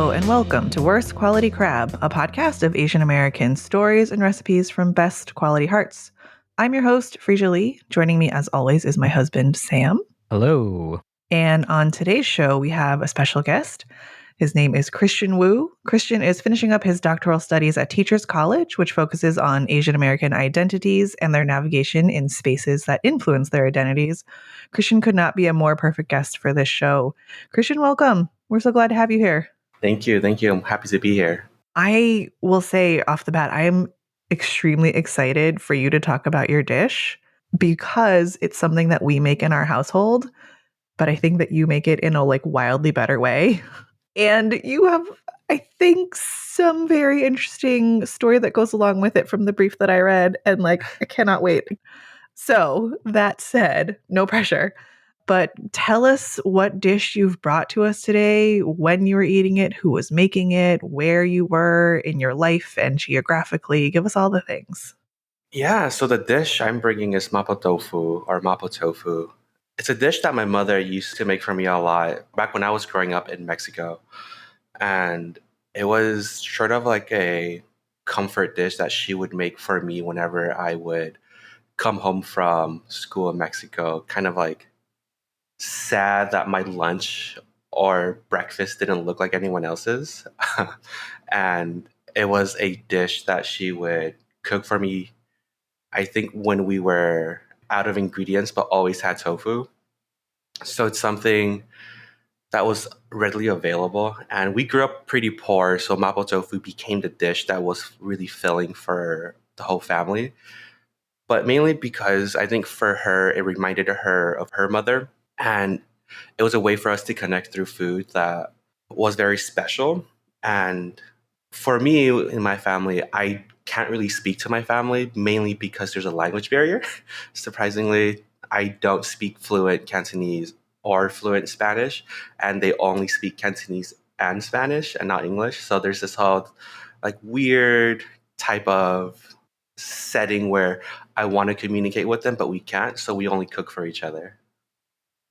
Hello and welcome to Worst Quality Crab, a podcast of Asian American stories and recipes from best quality hearts. I'm your host, Freesia Lee. Joining me as always is my husband, Sam. Hello. And on today's show, we have a special guest. His name is Christian Wu. Christian is finishing up his doctoral studies at Teachers College, which focuses on Asian American identities and their navigation in spaces that influence their identities. Christian could not be a more perfect guest for this show. Christian, welcome. We're so glad to have you here. Thank you. I'm happy to be here. I will say off the bat, I am extremely excited for you to talk about your dish because it's something that we make in our household, but I think that you make it in a wildly better way. And you have, I think, some very interesting story that goes along with it from the brief that I read. And I cannot wait. So that said, no pressure. But tell us what dish you've brought to us today, when you were eating it, who was making it, where you were in your life and geographically. Give us all the things. Yeah, so the dish I'm bringing is Mapo Tofu or Mapo Tofu. It's a dish that my mother used to make for me a lot back when I was growing up in Mexico. And it was sort of like a comfort dish that she would make for me whenever I would come home from school in Mexico, kind of like sad that my lunch or breakfast didn't look like anyone else's. And it was a dish that she would cook for me, I think, when we were out of ingredients, but always had tofu. So it's something that was readily available. And we grew up pretty poor, so Mapo Tofu became the dish that was really filling for the whole family. But mainly because I think for her, it reminded her of her mother. And it was a way for us to connect through food that was very special. And for me, in my family, I can't really speak to my family, mainly because there's a language barrier. Surprisingly, I don't speak fluent Cantonese or fluent Spanish, and they only speak Cantonese and Spanish and not English. So there's this whole weird type of setting where I want to communicate with them, but we can't. So we only cook for each other.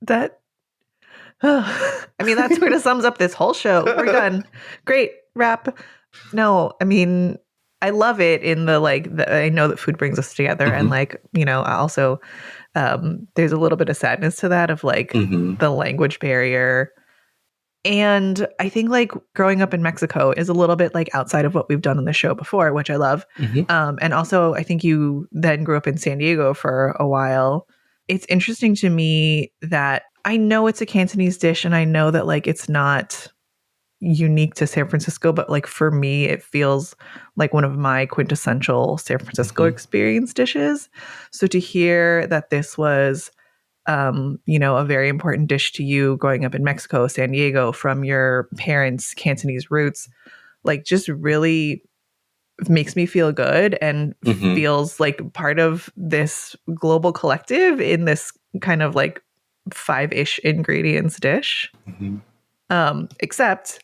That, that sort of sums up this whole show. We're done. Great wrap. No, I love it in I know that food brings us together. Mm-hmm. And also there's a little bit of sadness to that of Mm-hmm. the language barrier. And I think growing up in Mexico is a little bit outside of what we've done on the show before, which I love. Mm-hmm. And also I think you then grew up in San Diego for a while. It's interesting to me that I know it's a Cantonese dish and I know that it's not unique to San Francisco, but for me, it feels like one of my quintessential San Francisco experience dishes. So to hear that this was, a very important dish to you growing up in Mexico, San Diego, from your parents' Cantonese roots, just really makes me feel good and feels like part of this global collective in this kind of 5-ish ingredients dish. Except,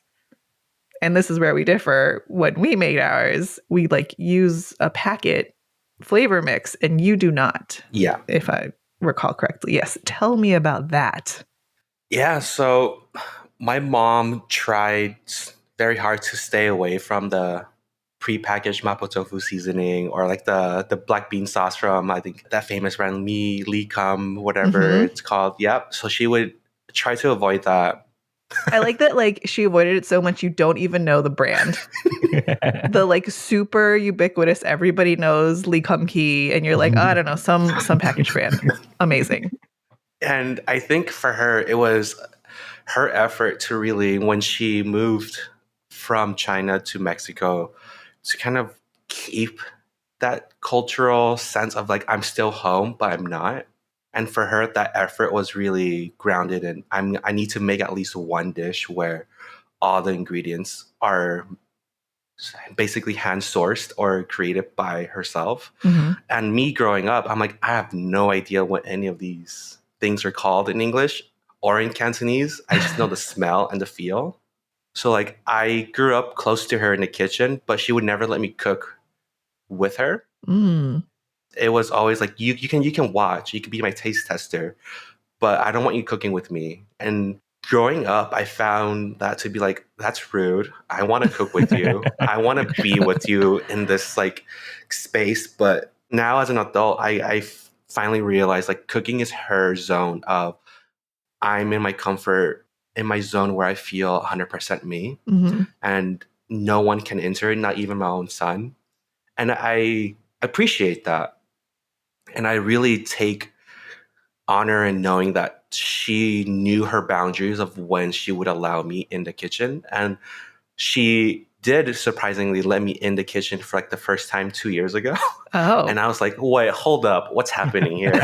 and this is where we differ, when we made ours, we use a packet flavor mix and you do not. Yeah. If I recall correctly. Yes. Tell me about that. Yeah. So my mom tried very hard to stay away from the prepackaged Mapo Tofu seasoning or the black bean sauce from, I think, that famous brand, Lee Kum, whatever it's called. Yep. So she would try to avoid that. I like that she avoided it so much you don't even know the brand. The super ubiquitous, everybody knows Lee Kum Key, and you're oh, I don't know, some package brand. Amazing. And I think for her, it was her effort to really, when she moved from China to Mexico, to kind of keep that cultural sense of I'm still home, but I'm not. And for her, that effort was really grounded in I need to make at least one dish where all the ingredients are basically hand sourced or created by herself. And me growing up, I'm I have no idea what any of these things are called in English or in Cantonese. I just know the smell and the feel. So I grew up close to her in the kitchen, but she would never let me cook with her. It was always you can watch, you can be my taste tester, but I don't want you cooking with me. And growing up, I found that to be like, that's rude. I want to cook with you. I want to be with you in this like space. But now as an adult, I finally realized like cooking is her zone of I'm in my comfort, in my zone where I feel 100% me, Mm-hmm. and no one can enter it, not even my own son. And I appreciate that. And I really take honor in knowing that she knew her boundaries of when she would allow me in the kitchen. And she did surprisingly let me in the kitchen for like the first time 2 years ago. And Oh. I was like, wait, hold up. What's happening here?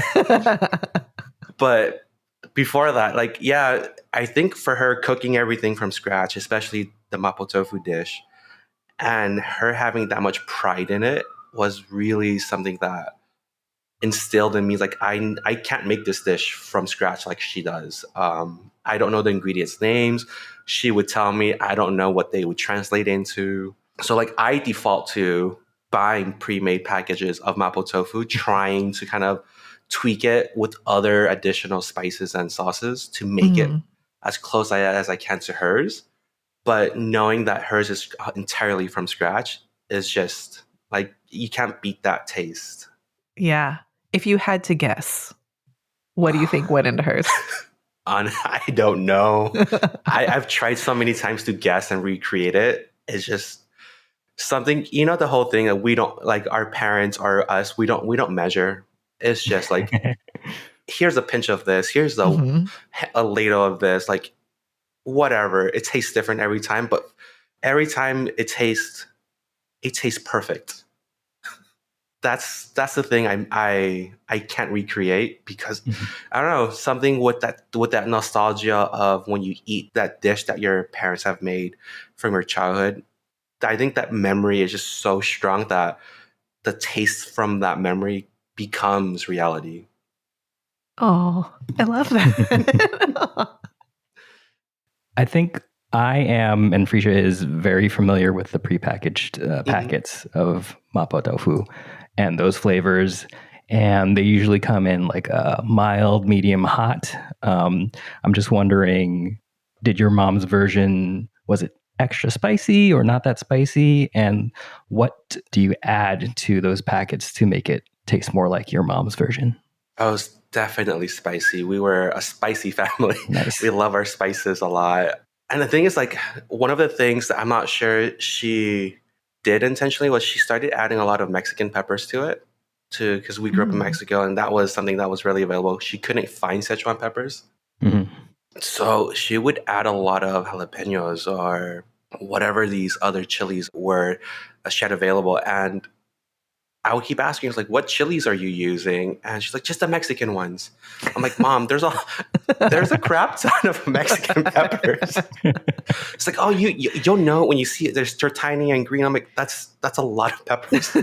But before that, like, yeah, I think for her cooking everything from scratch, especially the Mapo Tofu dish, and her having that much pride in it was really something that instilled in me like I can't make this dish from scratch like she does. I don't know the ingredients names. She would tell me I don't know what they would translate into. So like I default to buying pre-made packages of Mapo tofu, trying to kind of tweak it with other additional spices and sauces to make it Mm-hmm. as close as I can to hers. But knowing that hers is entirely from scratch is just like you can't beat that taste. Yeah. If you had to guess, what do you think went into hers? I don't know. I've tried so many times to guess and recreate it. It's just something, the whole thing that we don't like our parents or us, we don't measure. It's just like here's a pinch of this, here's Mm-hmm. a ladle of this, like whatever. It tastes different every time, but every time it tastes perfect. That's the thing I can't recreate because I don't know, something with that nostalgia of when you eat that dish that your parents have made from your childhood. I think that memory is just so strong that the taste from that memory becomes reality. Oh, I love that. I think I am, and Frisha is very familiar with the prepackaged Mhm. packets of Mapo Tofu and those flavors. And they usually come in like a mild, medium, hot. I'm just wondering, did your mom's version, was it extra spicy or not that spicy? And what do you add to those packets to make it taste more like your mom's version? I was definitely spicy. We were a spicy family. Nice. We love our spices a lot. And the thing is, like, one of the things that I'm not sure she did intentionally was she started adding a lot of Mexican peppers to it, because we grew up in Mm. Mexico, and that was something that was really available. She couldn't find Szechuan peppers, Mhm. so she would add a lot of jalapenos or whatever these other chilies were she had available. And I would keep asking her, like, what chilies are you using? And she's like, just the Mexican ones. I'm like, Mom, there's a crap ton of Mexican peppers. It's like, oh, you'll know when you see it. They're tiny and green. I'm like, that's a lot of peppers.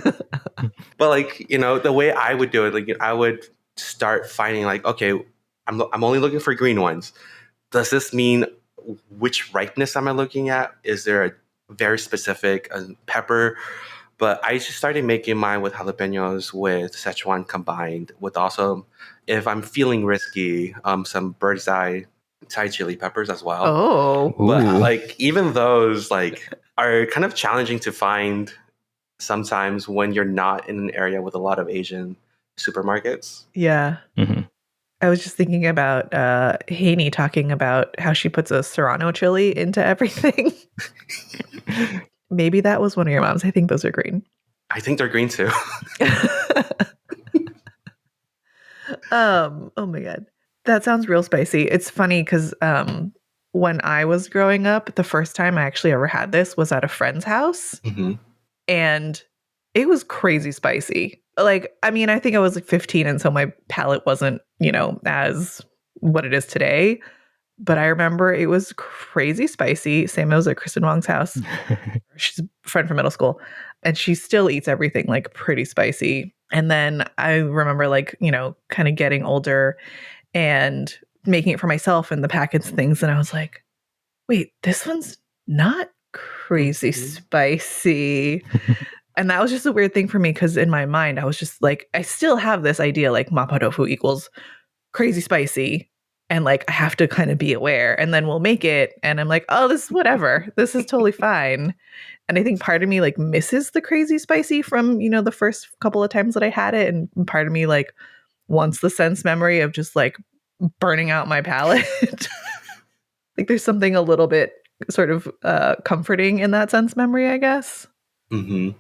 But like, the way I would do it, like I would start finding like, okay, I'm only looking for green ones. Does this mean which ripeness am I looking at? Is there a very specific pepper? But I just started making mine with jalapenos, with Szechuan combined, with also, if I'm feeling risky, some bird's eye Thai chili peppers as well. Oh, But Ooh. like even those like are kind of challenging to find sometimes when you're not in an area with a lot of Asian supermarkets. yeah. Mhm. I was just thinking about Haney talking about how she puts a Serrano chili into everything. Maybe that was one of your moms. I think those are green. I think they're green too. Oh my god. That sounds real spicy. It's funny because when I was growing up, the first time I actually ever had this was at a friend's house, hmm and it was crazy spicy. Like, I mean, I think I was like 15, and so my palate wasn't, as what it is today. But I remember it was crazy spicy. Same as at Kristen Wong's house. She's a friend from middle school, and she still eats everything like pretty spicy. And then I remember like, kind of getting older and making it for myself and the packets and things. And I was like, wait, this one's not crazy spicy. And that was just a weird thing for me because in my mind, I was just like, I still have this idea like Mapo tofu equals crazy spicy. And like, I have to kind of be aware, and then we'll make it. And I'm like, oh, this is whatever. This is totally fine. And I think part of me like misses the crazy spicy from, the first couple of times that I had it. And part of me like wants the sense memory of just like burning out my palate. Like there's something a little bit sort of comforting in that sense memory, I guess. Mm-hmm.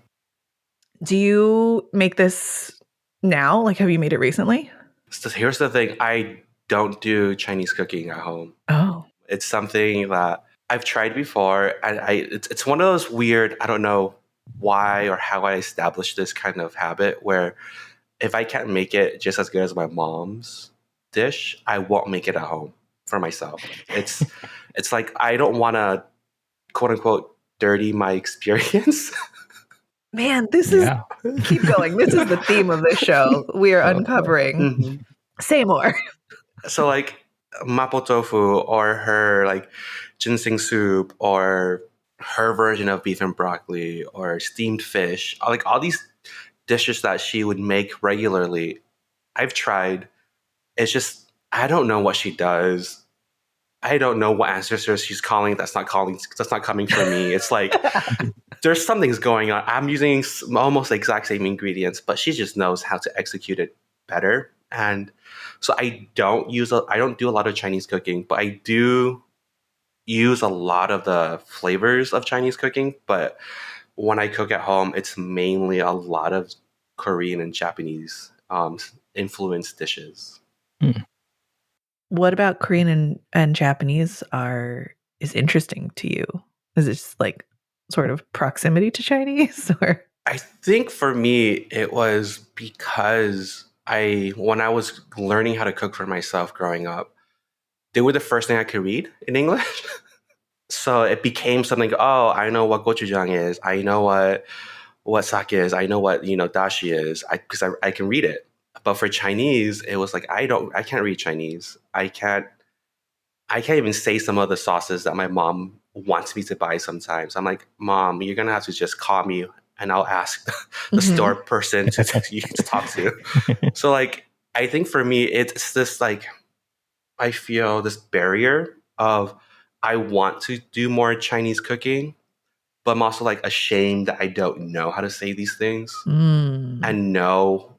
Do you make this now? Like, have you made it recently? So here's the thing. I don't do Chinese cooking at home. Oh. It's something that I've tried before, and it's one of those weird, I don't know why or how I established this kind of habit where if I can't make it just as good as my mom's dish, I won't make it at home for myself. It's like I don't want to quote unquote dirty my experience. Man, this is keep going. This is the theme of this show. We are uncovering. Mm-hmm. Say more. So like Mapo Tofu or her like ginseng soup or her version of beef and broccoli or steamed fish, like all these dishes that she would make regularly, I've tried. It's just, I don't know what she does. I don't know what ancestors she's calling. That's not coming from me. It's like there's something's going on. I'm using almost the exact same ingredients, but she just knows how to execute it better. And so I don't do a lot of Chinese cooking, but I do use a lot of the flavors of Chinese cooking. But when I cook at home, it's mainly a lot of Korean and Japanese influenced dishes. What about Korean and Japanese is interesting to you? Is it just like sort of proximity to Chinese, or? I think for me, it was because when I was learning how to cook for myself growing up, they were the first thing I could read in English. So it became something, oh, I know what gochujang is. I know what sake is. I know what, dashi is, because I can read it. But for Chinese, it was like, I can't read Chinese. I can't even say some of the sauces that my mom wants me to buy sometimes. I'm like, Mom, you're going to have to just call me and I'll ask the store person to talk to. So like, I think for me, it's this like, I feel this barrier of I want to do more Chinese cooking, but I'm also like ashamed that I don't know how to say these things and know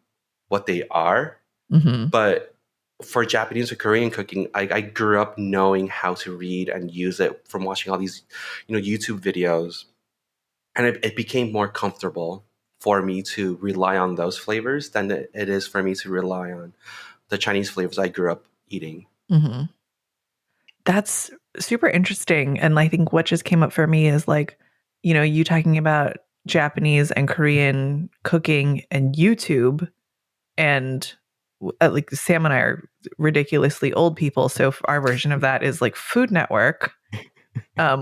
what they are. But for Japanese or Korean cooking, I grew up knowing how to read and use it from watching all these, YouTube videos. And it became more comfortable for me to rely on those flavors than it is for me to rely on the Chinese flavors I grew up eating. Mm-hmm. That's super interesting. And I think what just came up for me is like, you talking about Japanese and Korean cooking and YouTube, and like Sam and I are ridiculously old people. So our version of that is like Food Network,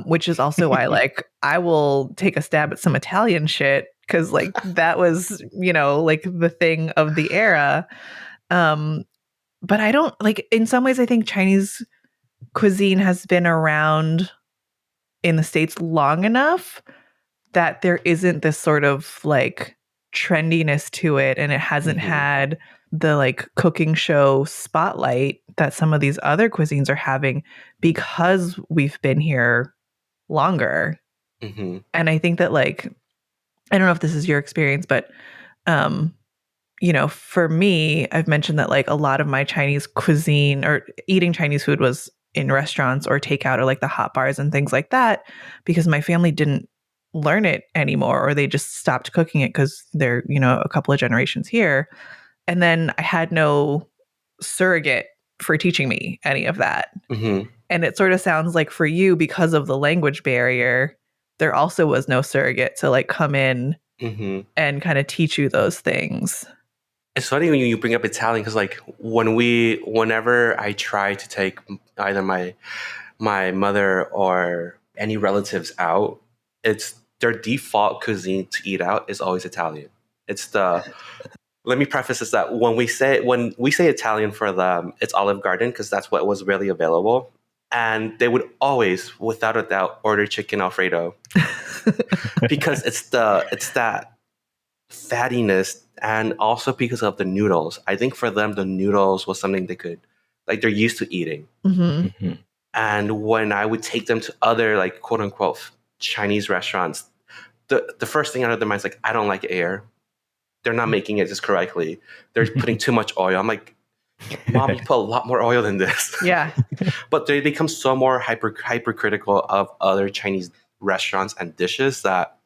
which is also why like I will take a stab at some Italian shit because like that was, like the thing of the era. But I don't like, in some ways, I think Chinese cuisine has been around in the States long enough that there isn't this sort of like trendiness to it, and it hasn't had the like cooking show spotlight that some of these other cuisines are having because we've been here longer. And I think that like, I don't know if this is your experience, but for me, I've mentioned that like a lot of my Chinese cuisine or eating Chinese food was in restaurants or takeout or like the hot bars and things like that, because my family didn't learn it anymore, or they just stopped cooking it because they're, a couple of generations here. And then I had no surrogate for teaching me any of that. And it sort of sounds like for you, because of the language barrier, there also was no surrogate to like come in and kind of teach you those things. It's funny when you bring up Italian, because like whenever I try to take either my mother or any relatives out, it's their default cuisine to eat out is always Italian. It's let me preface this that when we say Italian for them, it's Olive Garden because that's what was really available. And they would always, without a doubt, order chicken Alfredo because it's that fattiness, and also because of the noodles. I think for them, the noodles was something they could like they're used to eating. Mm-hmm. Mm-hmm. And when I would take them to other like quote unquote Chinese restaurants, the first thing out of their mind is like, I don't like air. They're not making it just correctly. They're putting too much oil. I'm like, Mom, you put a lot more oil than this. Yeah. But they become so more hypercritical of other Chinese restaurants and dishes that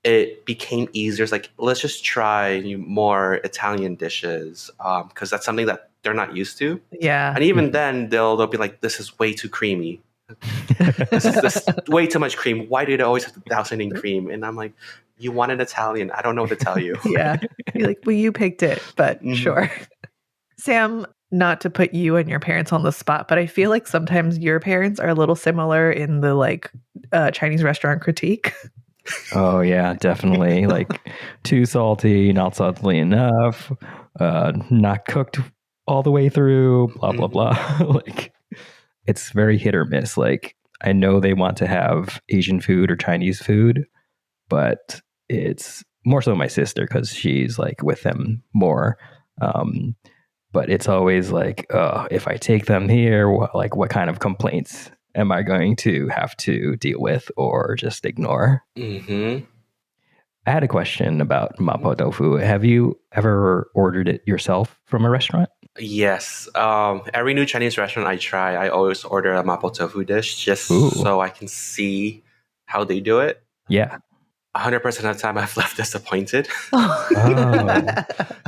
it became easier. It's like, let's just try more Italian dishes because that's something that they're not used to. Yeah. And even then, they'll be like, this is way too creamy. This is way too much cream. Why do they always have to douse it in cream? And I'm like, you want an Italian. I don't know what to tell you. Yeah. You're like, well, you picked it, but sure. Sam, not to put you and your parents on the spot, but I feel like sometimes your parents are a little similar in the like Chinese restaurant critique. Oh yeah, definitely. Like too salty, not salty enough, not cooked all the way through, blah blah blah. Like it's very hit or miss. Like I know they want to have Asian food or Chinese food, but it's more so my sister because she's like with them more. But it's always like, if I take them here, what kind of complaints am I going to have to deal with or just ignore? Mm-hmm. I had a question about Mapo Tofu. Have you ever ordered it yourself from a restaurant? Yes. Every new Chinese restaurant I try, I always order a Mapo Tofu dish just Ooh. so I can see how they do it. Yeah. 100% of the time I've left disappointed. Oh.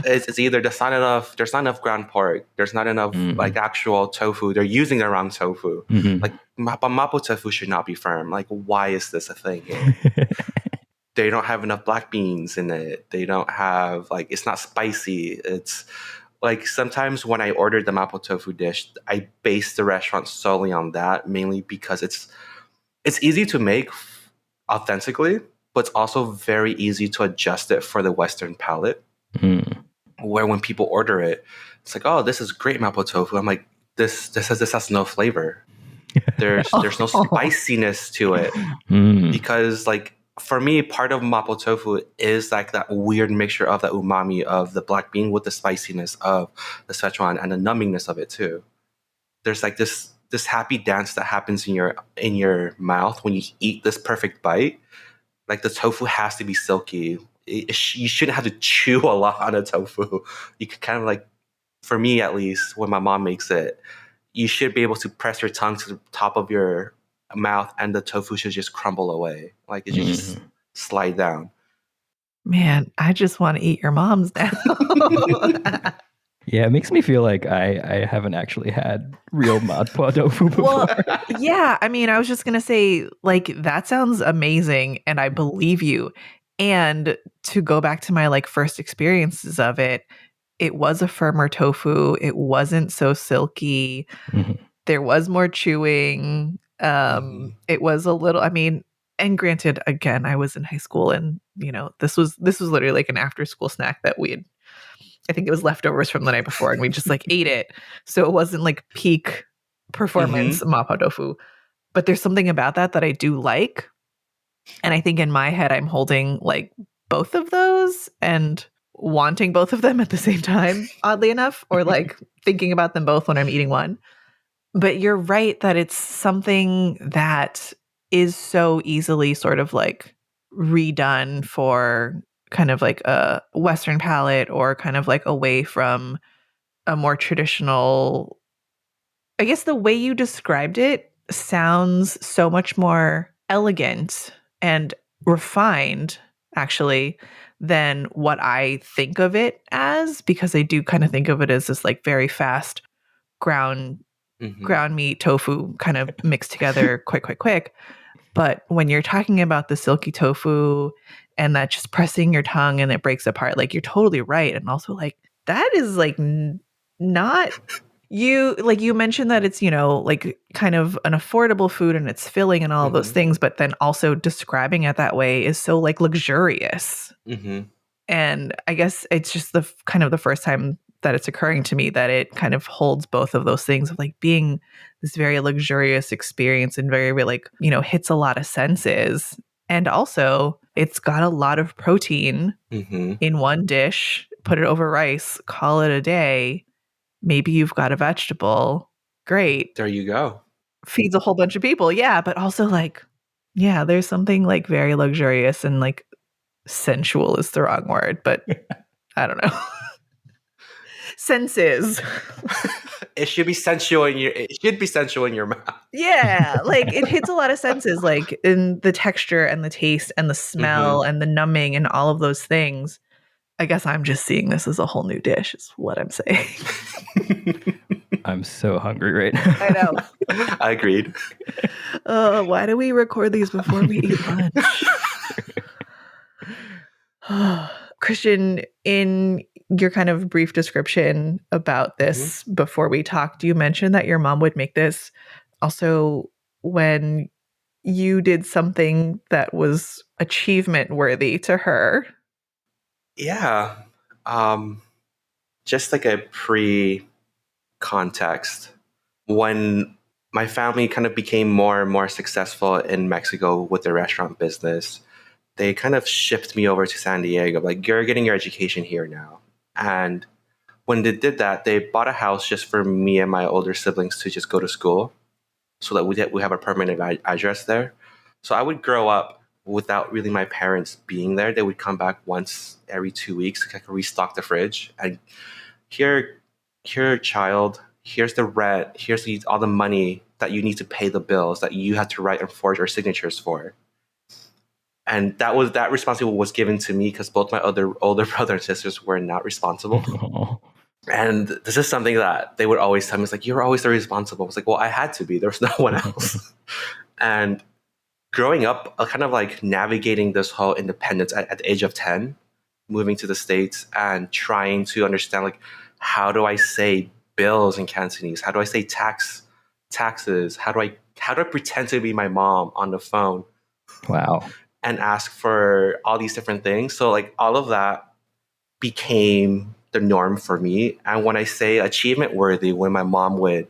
It's either there's not enough ground pork, there's not enough like actual tofu. They're using the wrong tofu. Mhm. Like Mapo Tofu should not be firm. Like, why is this a thing here? They don't have enough black beans in it. They don't have like, it's not spicy. It's like sometimes when I ordered the Mapo Tofu dish, I base the restaurant solely on that, mainly because it's easy to make authentically, but it's also very easy to adjust it for the Western palate. Where when people order it, it's like, oh, this is great Mapo Tofu. I'm like, this has no flavor. There's no spiciness to it. Because like for me, part of Mapo Tofu is like that weird mixture of the umami of the black bean with the spiciness of the Szechuan and the numbingness of it too. There's like this happy dance that happens in your mouth when you eat this perfect bite. Like the tofu has to be silky. You shouldn't have to chew a lot on a tofu. You could kind of like, for me at least, when my mom makes it, you should be able to press your tongue to the top of your mouth and the tofu should just crumble away. Like it should just slide down. Man, I just want to eat your mom's now. Yeah, it makes me feel like I haven't actually had real Mapo Tofu before. Well, yeah. I mean, I was just going to say, like, that sounds amazing. And I believe you. And to go back to my like first experiences of it, it was a firmer tofu. It wasn't so silky. There was more chewing. It was a little, I mean, and granted, again, I was in high school and, you know, this was literally like an after school snack that I think it was leftovers from the night before and we just like ate it. So it wasn't like peak performance Mapo Tofu. But there's something about that I do like. And I think in my head, I'm holding like both of those and wanting both of them at the same time, oddly enough, or like thinking about them both when I'm eating one. But you're right that it's something that is so easily sort of like redone for kind of like a Western palate or kind of like away from a more traditional. I guess the way you described it sounds so much more elegant and refined, actually, than what I think of it as, because I do kind of think of it as this like very fast ground meat tofu kind of mixed together quick. But when you're talking about the silky tofu and that just pressing your tongue and it breaks apart, like you're totally right. And also like that is like not you, like you mentioned that it's, you know, like kind of an affordable food and it's filling and all those things, but then also describing it that way is so like luxurious. And I guess it's just the kind of the first time that it's occurring to me that it kind of holds both of those things of like being this very luxurious experience and very like, you know, hits a lot of senses. And also it's got a lot of protein in one dish, put it over rice, call it a day. maybe you've got a vegetable. Great. There you go. Feeds a whole bunch of people. Yeah. But also, like, yeah, there's something like very luxurious and like sensual is the wrong word, but I don't know. Senses. It should be sensual in your mouth. Yeah, like it hits a lot of senses, like in the texture and the taste and the smell and the numbing and all of those things. I guess I'm just seeing this as a whole new dish, is what I'm saying. I'm so hungry right now. I know. I agreed. Why do we record these before we eat lunch? Christian, in your kind of brief description about this before we talked, you mentioned that your mom would make this also when you did something that was achievement worthy to her. Yeah. Just like a pre-context. When my family kind of became more and more successful in Mexico with their restaurant business, they kind of shipped me over to San Diego. Like, you're getting your education here now. And when they did that, they bought a house just for me and my older siblings to just go to school so that we have a permanent address there. So I would grow up without really my parents being there. They would come back once every 2 weeks to restock the fridge. And here, child, here's the rent, here's all the money that you need to pay the bills that you had to write and forge your signatures for. And that responsibility was given to me because both my other older brother and sisters were not responsible. Oh. And this is something that they would always tell me. It's like, you're always the responsible. It's like, well, I had to be. There was no one else. And growing up, kind of like navigating this whole independence at the age of 10, moving to the States and trying to understand, like, how do I say bills in Cantonese? How do I say taxes? How do I pretend to be my mom on the phone? Wow. And ask for all these different things. So like all of that became the norm for me. And when I say achievement worthy, when my mom would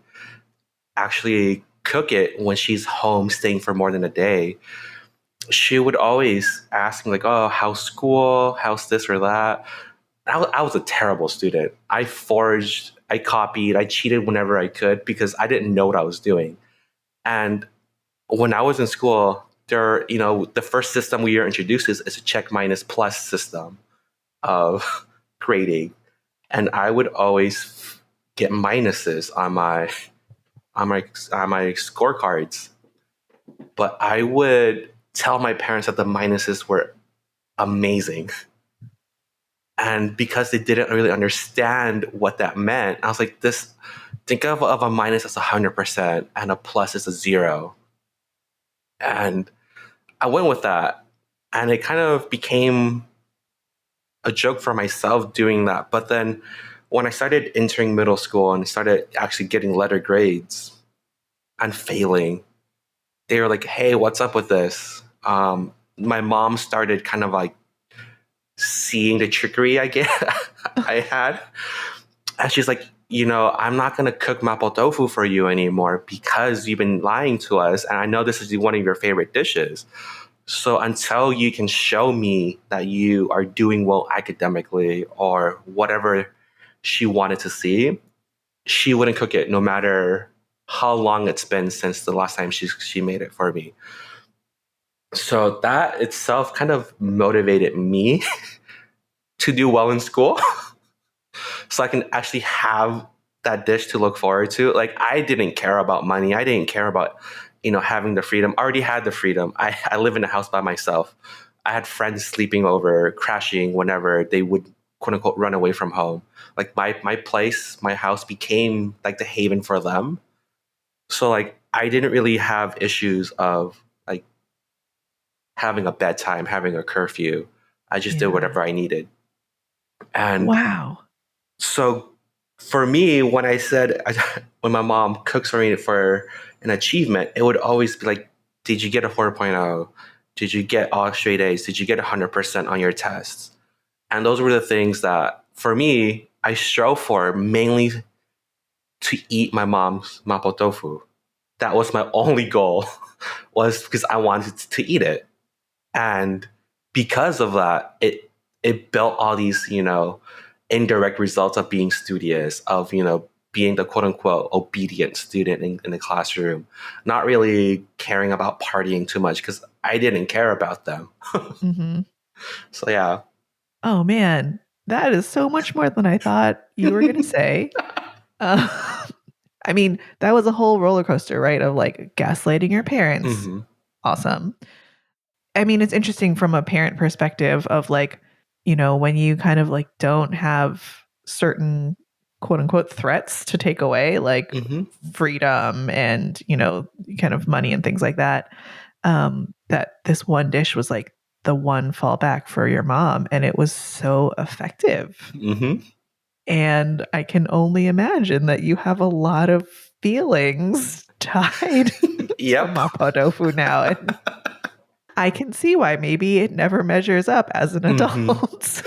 actually cook it when she's home staying for more than a day, she would always ask me like, oh, how's school? How's this or that? I was a terrible student. I forged, I copied, I cheated whenever I could because I didn't know what I was doing. And when I was in school, the first system we were introduced is a check minus plus system of grading, and I would always get minuses on my scorecards. But I would tell my parents that the minuses were amazing, and because they didn't really understand what that meant, I was like, think of a minus as 100% and a plus as a 0. And I went with that, and it kind of became a joke for myself doing that. But then when I started entering middle school and started actually getting letter grades and failing, they were like, hey, what's up with this? My mom started kind of like seeing the trickery I had. And she's like, I'm not going to cook Mapo Tofu for you anymore because you've been lying to us. And I know this is one of your favorite dishes. So until you can show me that you are doing well academically or whatever she wanted to see, she wouldn't cook it no matter how long it's been since the last time she made it for me. So that itself kind of motivated me to do well in school. So I can actually have that dish to look forward to. Like, I didn't care about money. I didn't care about, having the freedom. I already had the freedom. I live in a house by myself. I had friends sleeping over, crashing whenever they would, quote unquote, run away from home. Like my place, my house became like the haven for them. So like, I didn't really have issues of like having a bedtime, having a curfew. I just did whatever I needed. And wow. So for me, when when my mom cooks for me for an achievement, it would always be like, did you get a 4.0? Did you get all straight A's? Did you get 100% on your tests? And those were the things that, for me, I strove for mainly to eat my mom's Mapo Tofu. That was my only goal, was because I wanted to eat it. And because of that, it built all these, indirect results of being studious, of, being the quote unquote obedient student in the classroom, not really caring about partying too much because I didn't care about them. Mm-hmm. So yeah. Oh man, that is so much more than I thought you were going to say. I mean, that was a whole roller coaster, right? Of like gaslighting your parents. Mm-hmm. Awesome. I mean, it's interesting from a parent perspective of like, when you kind of like don't have certain quote unquote threats to take away, like Mm-hmm. freedom and, kind of money and things like that. That this one dish was like the one fallback for your mom. And it was so effective. Mm-hmm. And I can only imagine that you have a lot of feelings tied to Yep. Mapo Tofu now. And I can see why maybe it never measures up as an adult.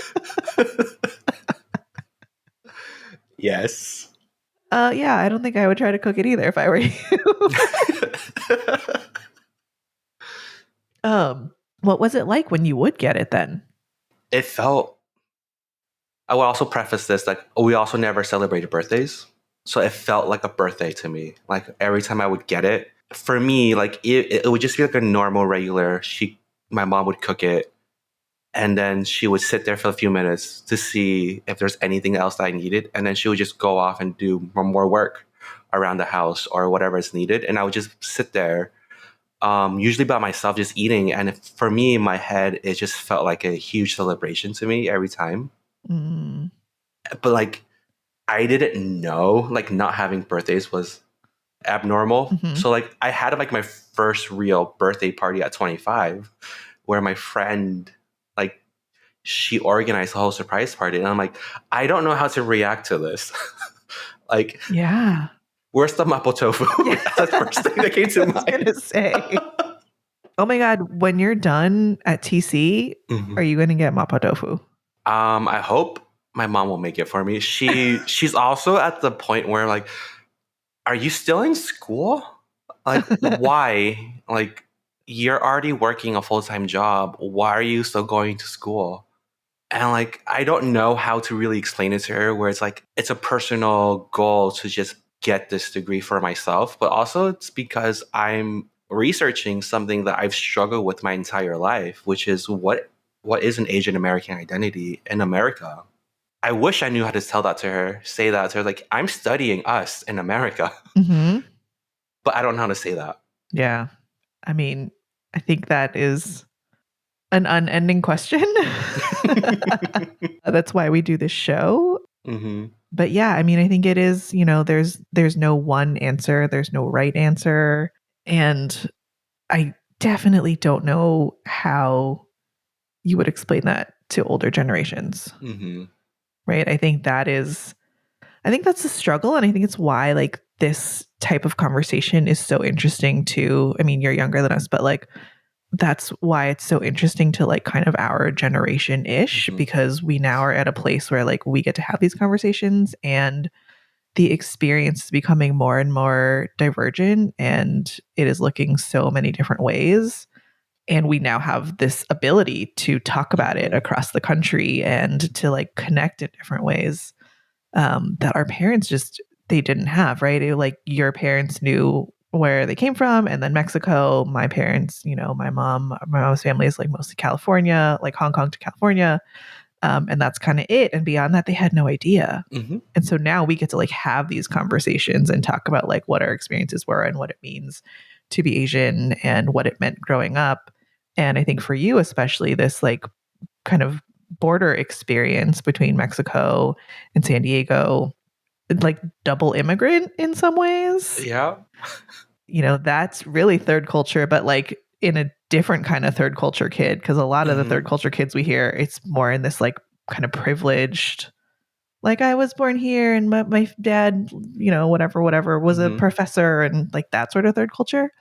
Yes. Yeah, I don't think I would try to cook it either if I were you. What was it like when you would get it then? It felt, I will also preface this, like we also never celebrated birthdays. So it felt like a birthday to me. Like every time I would get it, for me, like it would just be like a normal, regular, my mom would cook it. And then she would sit there for a few minutes to see if there's anything else that I needed. And then she would just go off and do more work around the house or whatever is needed. And I would just sit there, usually by myself, just eating. And for me, in my head, it just felt like a huge celebration to me every time. Mm. But like, I didn't know, like, not having birthdays was abnormal. Mm-hmm. So like, I had like my first real birthday party at 25, where my friend, like, she organized a whole surprise party. And I'm like, I don't know how to react to this. Like, Yeah. where's the Mapo Tofu? Yeah. That's the first thing that came to mind. I was going to say. Oh my God, when you're done at TC, Mm-hmm. are you going to get Mapo Tofu? I hope my mom will make it for me. She's also at the point where like, are you still in school? Like, why? Like, you're already working a full-time job. Why are you still going to school? And like, I don't know how to really explain it to her, where it's like, it's a personal goal to just get this degree for myself. But also it's because I'm researching something that I've struggled with my entire life, which is what is an Asian American identity in America? I wish I knew how to tell that to her, say that to her, like, I'm studying us in America. Mm-hmm. But I don't know how to say that. Yeah. I mean, I think that is an unending question. That's why we do this show. Mm-hmm. But yeah, I mean, I think it is, there's no one answer, there's no right answer. And I definitely don't know how you would explain that to older generations. Mm-hmm. Right? I think that's the struggle. And I think it's why like this type of conversation is so interesting to, I mean, you're younger than us, but like, that's why it's so interesting to like kind of our generation ish, because we now are at a place where like we get to have these conversations and the experience is becoming more and more divergent and it is looking so many different ways. And we now have this ability to talk about it across the country and to like connect in different ways that our parents they didn't have, right? Like your parents knew where they came from, and then Mexico. My parents, my mom's family is like mostly California, like Hong Kong to California, and that's kind of it. And beyond that, they had no idea. Mm-hmm. And so now we get to like have these conversations and talk about like what our experiences were and what it means to be Asian and what it meant growing up. And I think for you, especially, this like kind of border experience between Mexico and San Diego, like double immigrant in some ways. Yeah. That's really third culture, but like in a different kind of third culture kid. Cause a lot of the third culture kids we hear, it's more in this like kind of privileged, like I was born here and my dad, whatever, was a professor and like that sort of third culture.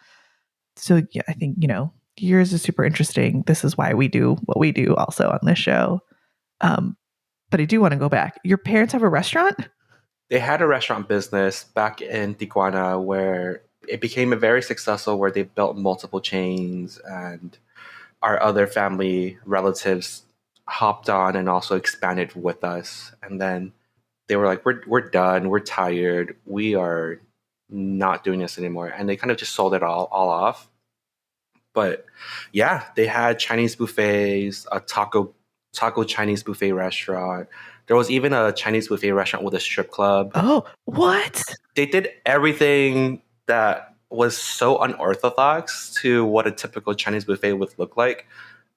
So yeah, I think, yours is super interesting. This is why we do what we do also on this show. But I do want to go back. Your parents have a restaurant? They had a restaurant business back in Tijuana where it became a very successful, where they built multiple chains, and our other family relatives hopped on and also expanded with us. And then they were like, we're done, we're tired, we are not doing this anymore, and they kind of just sold it all off. But yeah, they had Chinese buffets, a taco Chinese buffet restaurant. There was even a Chinese buffet restaurant with a strip club. Oh, what? They did everything that was so unorthodox to what a typical Chinese buffet would look like.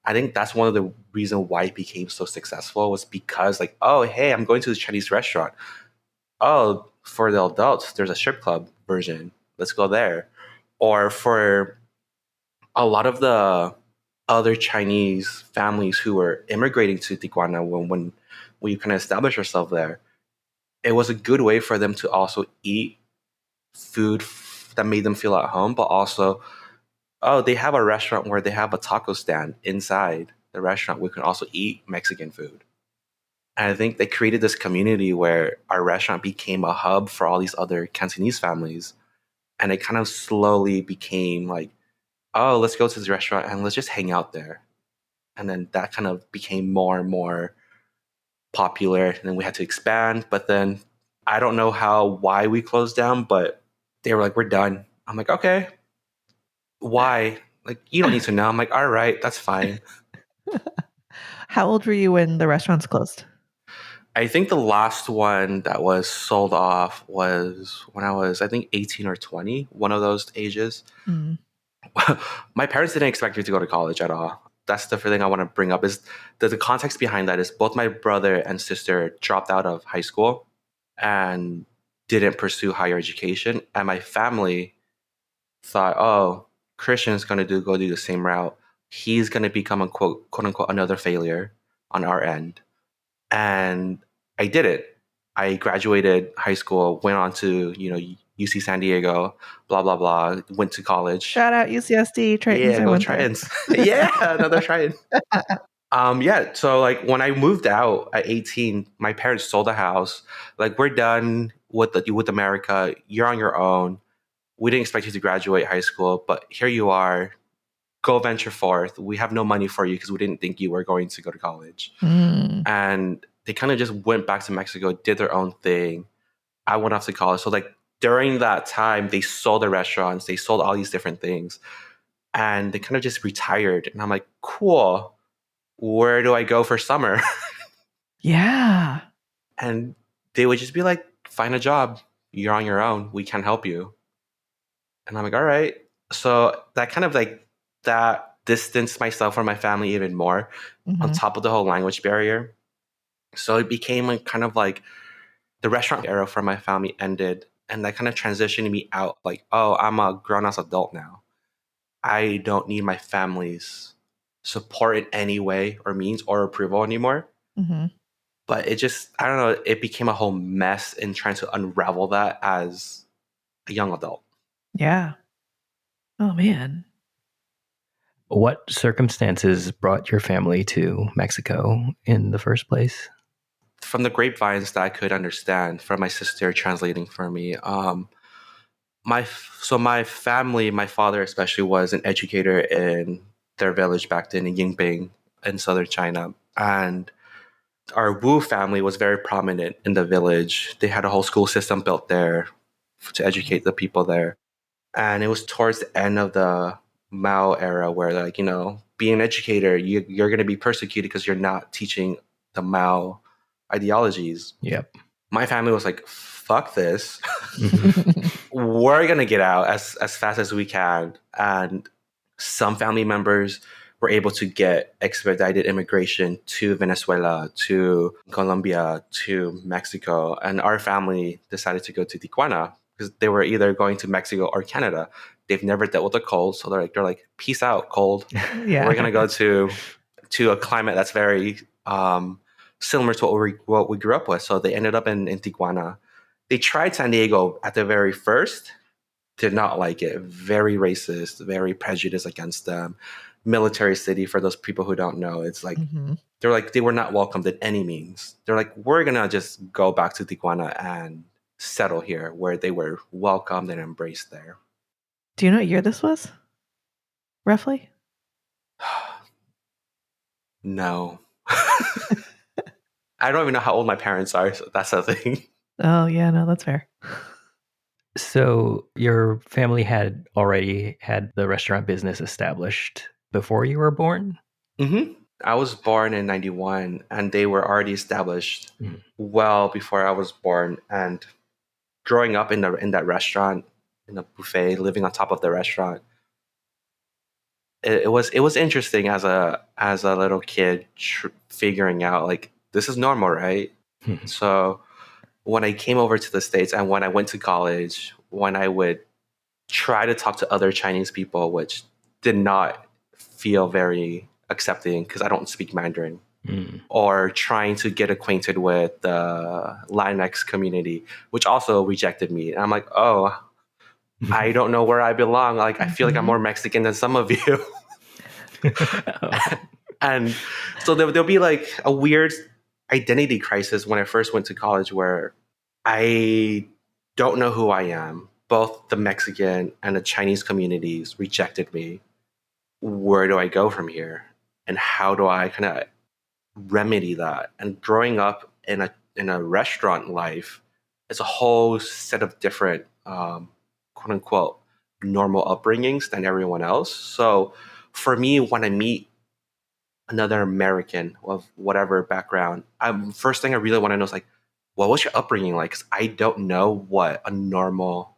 I think that's one of the reasons why it became so successful, was because like, oh hey, I'm going to this Chinese restaurant. Oh, for the adults, there's a strip club version. Let's go there. Or for a lot of the other Chinese families who were immigrating to Tijuana when we kind of established ourselves there, it was a good way for them to also eat food that made them feel at home, but also, oh, they have a restaurant where they have a taco stand inside the restaurant. We can also eat Mexican food. And I think they created this community where our restaurant became a hub for all these other Cantonese families. And it kind of slowly became like, oh, let's go to this restaurant and let's just hang out there. And then that kind of became more and more popular. And then we had to expand. But then I don't know why we closed down, but they were like, we're done. I'm like, okay, why? Like, you don't need to know. I'm like, all right, that's fine. How old were you when the restaurants closed? I think the last one that was sold off was when I was, I think, 18 or 20, one of those ages. Mm. My parents didn't expect me to go to college at all. That's the first thing I want to bring up, is the context behind that is both my brother and sister dropped out of high school and didn't pursue higher education. And my family thought, oh, Christian's going to go do the same route. He's going to become a quote unquote another failure on our end. And I did it. I graduated high school, went on to, UC San Diego, blah, blah, blah, went to college. Shout out UCSD, Tritons. Yeah, go Tritons. Yeah, another Triton. Yeah, so like when I moved out at 18, my parents sold the house. Like, we're done with America. You're on your own. We didn't expect you to graduate high school, but here you are. Go venture forth. We have no money for you because we didn't think you were going to go to college. Mm. And they kind of just went back to Mexico, did their own thing. I went off to college. So like during that time, they sold the restaurants, they sold all these different things, and they kind of just retired. And I'm like, cool. Where do I go for summer? Yeah. And they would just be like, find a job. You're on your own. We can't help you. And I'm like, all right. So that kind of like that distanced myself from my family even more, on top of the whole language barrier. So it became like kind of like the restaurant era for my family ended, and that kind of transitioned me out. Like, oh, I'm a grown-ass adult now. I don't need my family's support in any way or means or approval anymore. Mm-hmm. But it just, I don't know, it became a whole mess in trying to unravel that as a young adult. Yeah. Oh, man. What circumstances brought your family to Mexico in the first place? From the grapevines that I could understand, from my sister translating for me, my family, my father especially, was an educator in their village back then in Yingping in southern China, and our Wu family was very prominent in the village. They had a whole school system built there to educate the people there, and it was towards the end of the Mao era where, like, being an educator, you're going to be persecuted because you're not teaching the Mao ideologies. Yep. My family was like, fuck this. We're going to get out as fast as we can. And some family members were able to get expedited immigration to Venezuela, to Colombia, to Mexico. And our family decided to go to Tijuana because they were either going to Mexico or Canada. They've never dealt with the cold. So they're like, peace out, cold. Yeah. We're going to go to a climate that's very similar to what we grew up with. So they ended up in Tijuana. They tried San Diego at the very first, did not like it. Very racist, very prejudiced against them. Military city, for those people who don't know. It's like, they're like, they were not welcomed in any means. They're like, we're going to just go back to Tijuana and settle here, where they were welcomed and embraced there. Do you know what year this was? Roughly? No. I don't even know how old my parents are. So that's the thing. Oh, yeah, no, that's fair. So your family had already had the restaurant business established before you were born? hmm I was born in 91 and they were already established Mhm. well before I was born. And growing up in that restaurant, in a buffet, living on top of the restaurant, it was interesting as a little kid figuring out like this is normal, right? So when I came over to the States and when I went to college, when I would try to talk to other Chinese people, which did not feel very accepting because I don't speak Mandarin, Mm. or trying to get acquainted with the Latinx community, which also rejected me. And I'm like, oh, I don't know where I belong. Like, I feel like I'm more Mexican than some of you. And so there'll be like a weird identity crisis when I first went to college where I don't know who I am. Both the Mexican and the Chinese communities rejected me. Where do I go from here? And how do I kind of remedy that? And growing up in a restaurant life, it's a whole set of different quote unquote normal upbringings than everyone else. So for me, when I meet another American of whatever background, first thing I really want to know is like, what was your upbringing like? Because I don't know what a normal,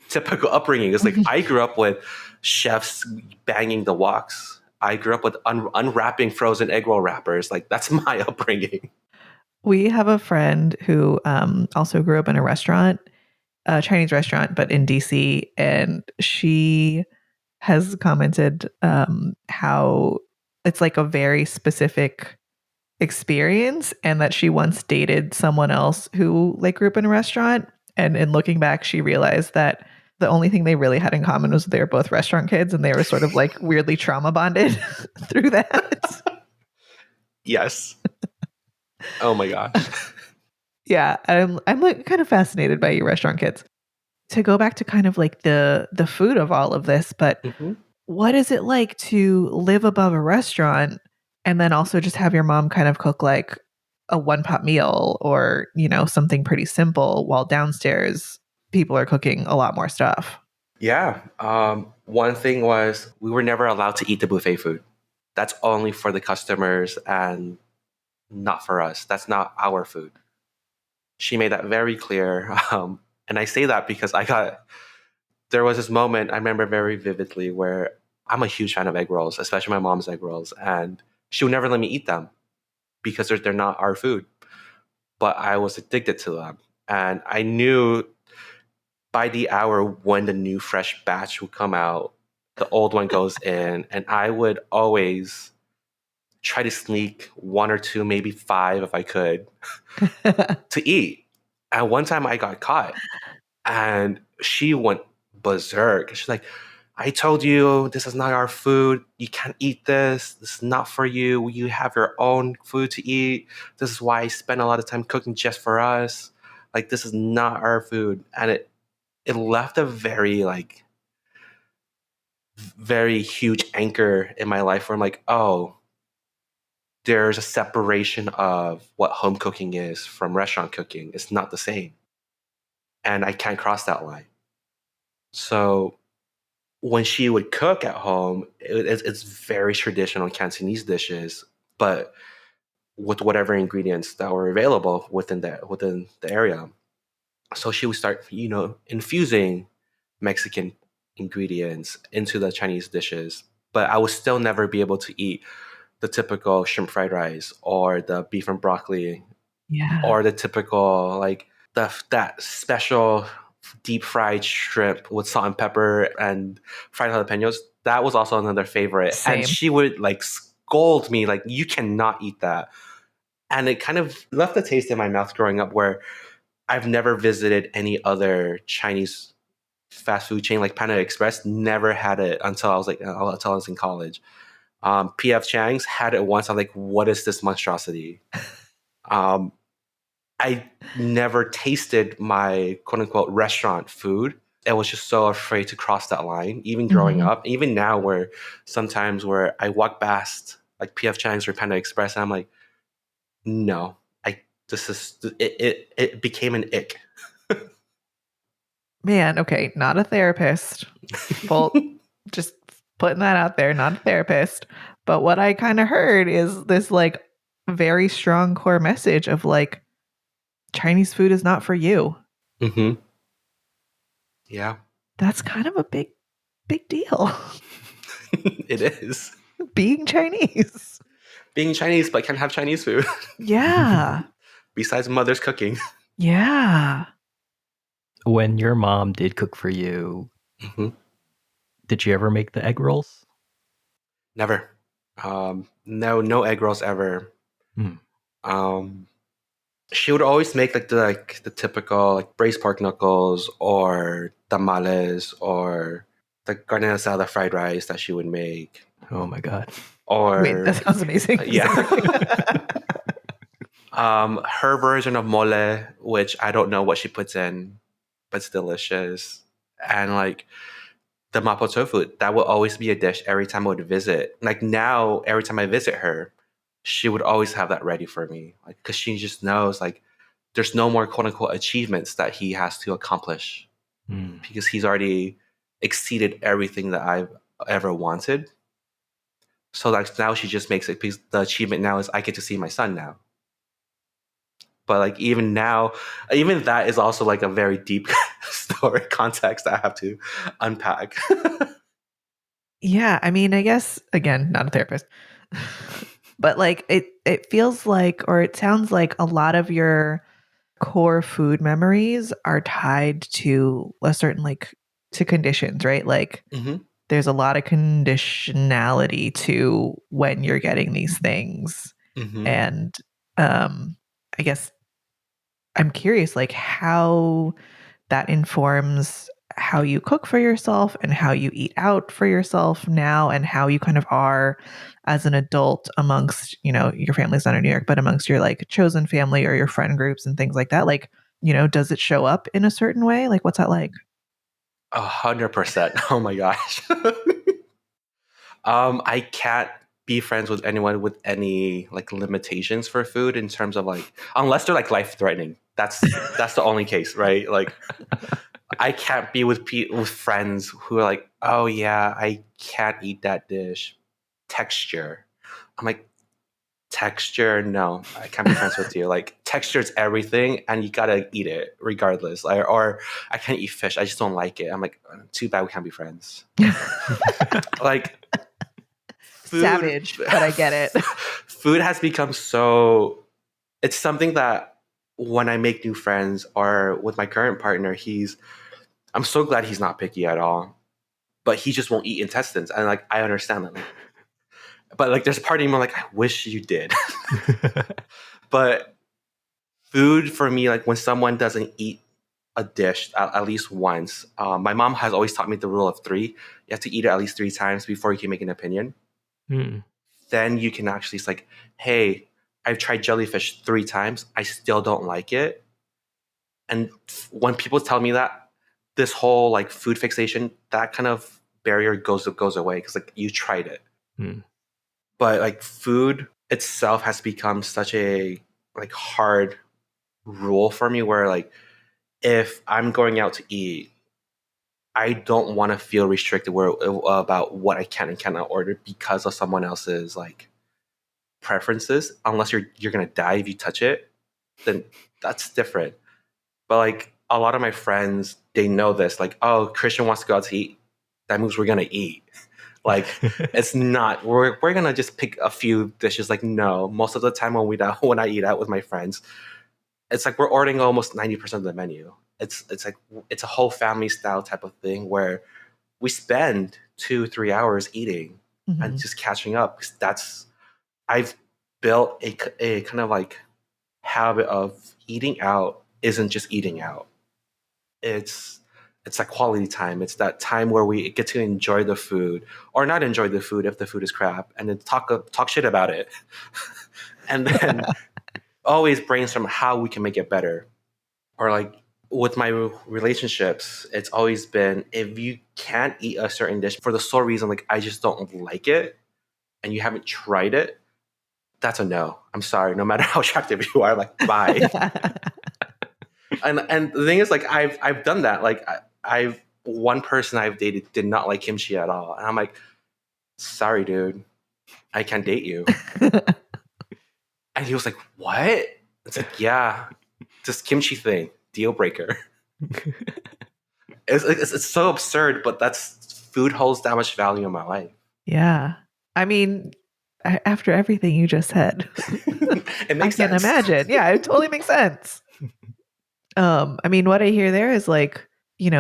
typical upbringing is. Like, I grew up with chefs banging the woks. I grew up with unwrapping frozen egg roll wrappers. Like, that's my upbringing. We have a friend who also grew up in a restaurant, a Chinese restaurant, but in DC. And she has commented how it's like a very specific experience, and that she once dated someone else who like grew up in a restaurant. And in looking back, she realized that the only thing they really had in common was they were both restaurant kids, and they were sort of like weirdly trauma bonded through that. Yes. Oh my gosh. Yeah, I'm like kind of fascinated by you restaurant kids. To go back to kind of like the food of all of this, but hmm what is it like to live above a restaurant and then also just have your mom kind of cook like a one pot meal or, something pretty simple while downstairs people are cooking a lot more stuff? Yeah. One thing was we were never allowed to eat the buffet food. That's only for the customers and not for us. That's not our food. She made that very clear. And I say that because there was this moment I remember very vividly where I'm a huge fan of egg rolls, especially my mom's egg rolls. And she would never let me eat them because they're not our food. But I was addicted to them. And I knew by the hour when the new fresh batch would come out, the old one goes in. And I would always try to sneak one or two, maybe five if I could, to eat. And one time I got caught and she went berserk. She's like, I told you this is not our food. You can't eat this. This is not for you. You have your own food to eat. This is why I spend a lot of time cooking just for us. Like, this is not our food. And it left a very huge anchor in my life where I'm like, oh, there's a separation of what home cooking is from restaurant cooking. It's not the same. And I can't cross that line. So when she would cook at home, it's very traditional Cantonese dishes, but with whatever ingredients that were available within the area. So she would start, infusing Mexican ingredients into the Chinese dishes, but I would still never be able to eat the typical shrimp fried rice or the beef and broccoli Yeah. or the typical like that special deep fried shrimp with salt and pepper and fried jalapenos. That was also another favorite. And Same. she would like scold me like, you cannot eat that. And it kind of left a taste in my mouth growing up where I've never visited any other Chinese fast food chain like Panda Express. Never had it until I was in college. PF Chang's had it once. I'm like, what is this monstrosity? Um, I never tasted my quote unquote restaurant food. I was just so afraid to cross that line, even growing Mhm. up, even now, where sometimes where I walk past like PF Chang's or Panda Express, and I'm like, no, I This is it became an ick. Man, okay, not a therapist. Well, just putting that out there, not a therapist. But what I kind of heard is this like very strong core message of like Chinese food is not for you. Mm-hmm. Yeah. That's kind of a big deal. It is. Being Chinese. Being Chinese, but can't have Chinese food. Yeah. Besides mother's cooking. Yeah. When your mom did cook for you, Mm-hmm. did you ever make the egg rolls? Never. No egg rolls ever. Hmm. She would always make like the typical like braised pork knuckles or tamales or the carne asada fried rice that she would make. Oh my God. Wait, that Or sounds amazing. yeah. Her version of mole, which I don't know what she puts in, but it's delicious. And like the Mapo Tofu, that will always be a dish every time I would visit. Like now, every time I visit her, she would always have that ready for me. Like, because she just knows like there's no more quote unquote achievements that he has to accomplish because he's already exceeded everything that I've ever wanted. So like now she just makes it because the achievement now is I get to see my son now. But like even now, even that is also like a very deep story context I have to unpack. Yeah, I mean, I guess again, not a therapist. But like it feels like or it sounds like a lot of your core food memories are tied to a certain like to conditions, right? Like Mm-hmm. there's a lot of conditionality to when you're getting these things. Mm-hmm. And I guess I'm curious like how that informs how you cook for yourself and how you eat out for yourself now and how you kind of are as an adult amongst, you know, your family's not in New York, but amongst your like chosen family or your friend groups and things like that. Like, you know, does it show up in a certain way? Like, what's that like? 100%. Oh my gosh. I can't be friends with anyone with any like limitations for food in terms of like unless they're like life threatening. That's the only case, right? Like I can't be with with friends who are like, oh yeah, I can't eat that dish. Texture. I'm like, texture? No, I can't be friends with you. Like texture is everything, and you gotta eat it regardless. Or I can't eat fish. I just don't like it. I'm like, too bad we can't be friends. Like food, Savage, but I get it. food has become so. It's something that when I make new friends or with my current partner, I'm so glad he's not picky at all. But he just won't eat intestines, and like I understand that. But like, there's a part of me like I wish you did. But food for me, like when someone doesn't eat a dish at least once, my mom has always taught me the rule of three. You have to eat it at least 3 times before you can make an opinion. Then you can actually, it's like, hey, I've tried jellyfish 3 times. I still don't like it. And when people tell me that, this whole like food fixation, that kind of barrier goes away because like you tried it. But like food itself has become such a like hard rule for me where like if I'm going out to eat, I don't want to feel restricted about what I can and cannot order because of someone else's like preferences. Unless you're gonna die if you touch it, then that's different. But like a lot of my friends, they know this. Like, oh, Christian wants to go out to eat. That means we're gonna eat. Like, it's not. We're gonna just pick a few dishes. Like, no. Most of the time when I eat out with my friends, it's like we're ordering almost 90% of the menu. It's like it's a whole family style type of thing where we spend 2-3 hours eating and just catching up. Because I've built a kind of like habit of eating out isn't just eating out. It's like quality time. It's that time where we get to enjoy the food or not enjoy the food if the food is crap, and then talk shit about it, and then always brainstorm how we can make it better. Or like with my relationships, it's always been if you can't eat a certain dish for the sole reason like I just don't like it, and you haven't tried it, that's a no. I'm sorry. No matter how attractive you are, like, bye. And the thing is, like, I've done that. Like, I've one person I've dated did not like kimchi at all, and I'm like, sorry, dude, I can't date you. And he was like, what? It's like, yeah, this kimchi thing, deal breaker. It's so absurd, but that's food holds that much value in my life. Yeah. I mean, after everything you just said, It I makes can sense. imagine. Yeah, it totally makes sense. I mean, what I hear there is like,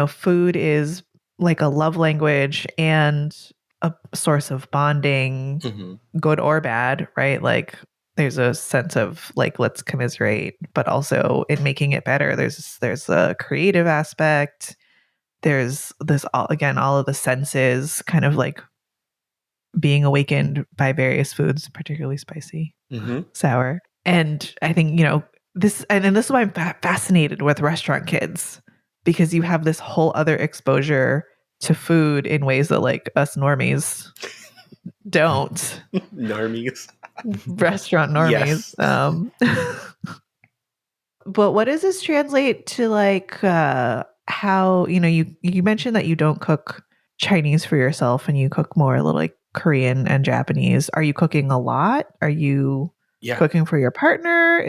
food is like a love language and a source of bonding, Mhm. good or bad, right? Like there's a sense of like let's commiserate, but also in making it better, there's a creative aspect. There's this all of the senses kind of like being awakened by various foods, particularly spicy, Mhm. sour. And I think, this is why I'm fascinated with restaurant kids, because you have this whole other exposure to food in ways that like us normies don't. Normies. Restaurant normies. Yes. But what does this translate to like how, you mentioned that you don't cook Chinese for yourself and you cook more a little like Korean and Japanese. Are you cooking a lot? Are you Yeah. cooking for your partner?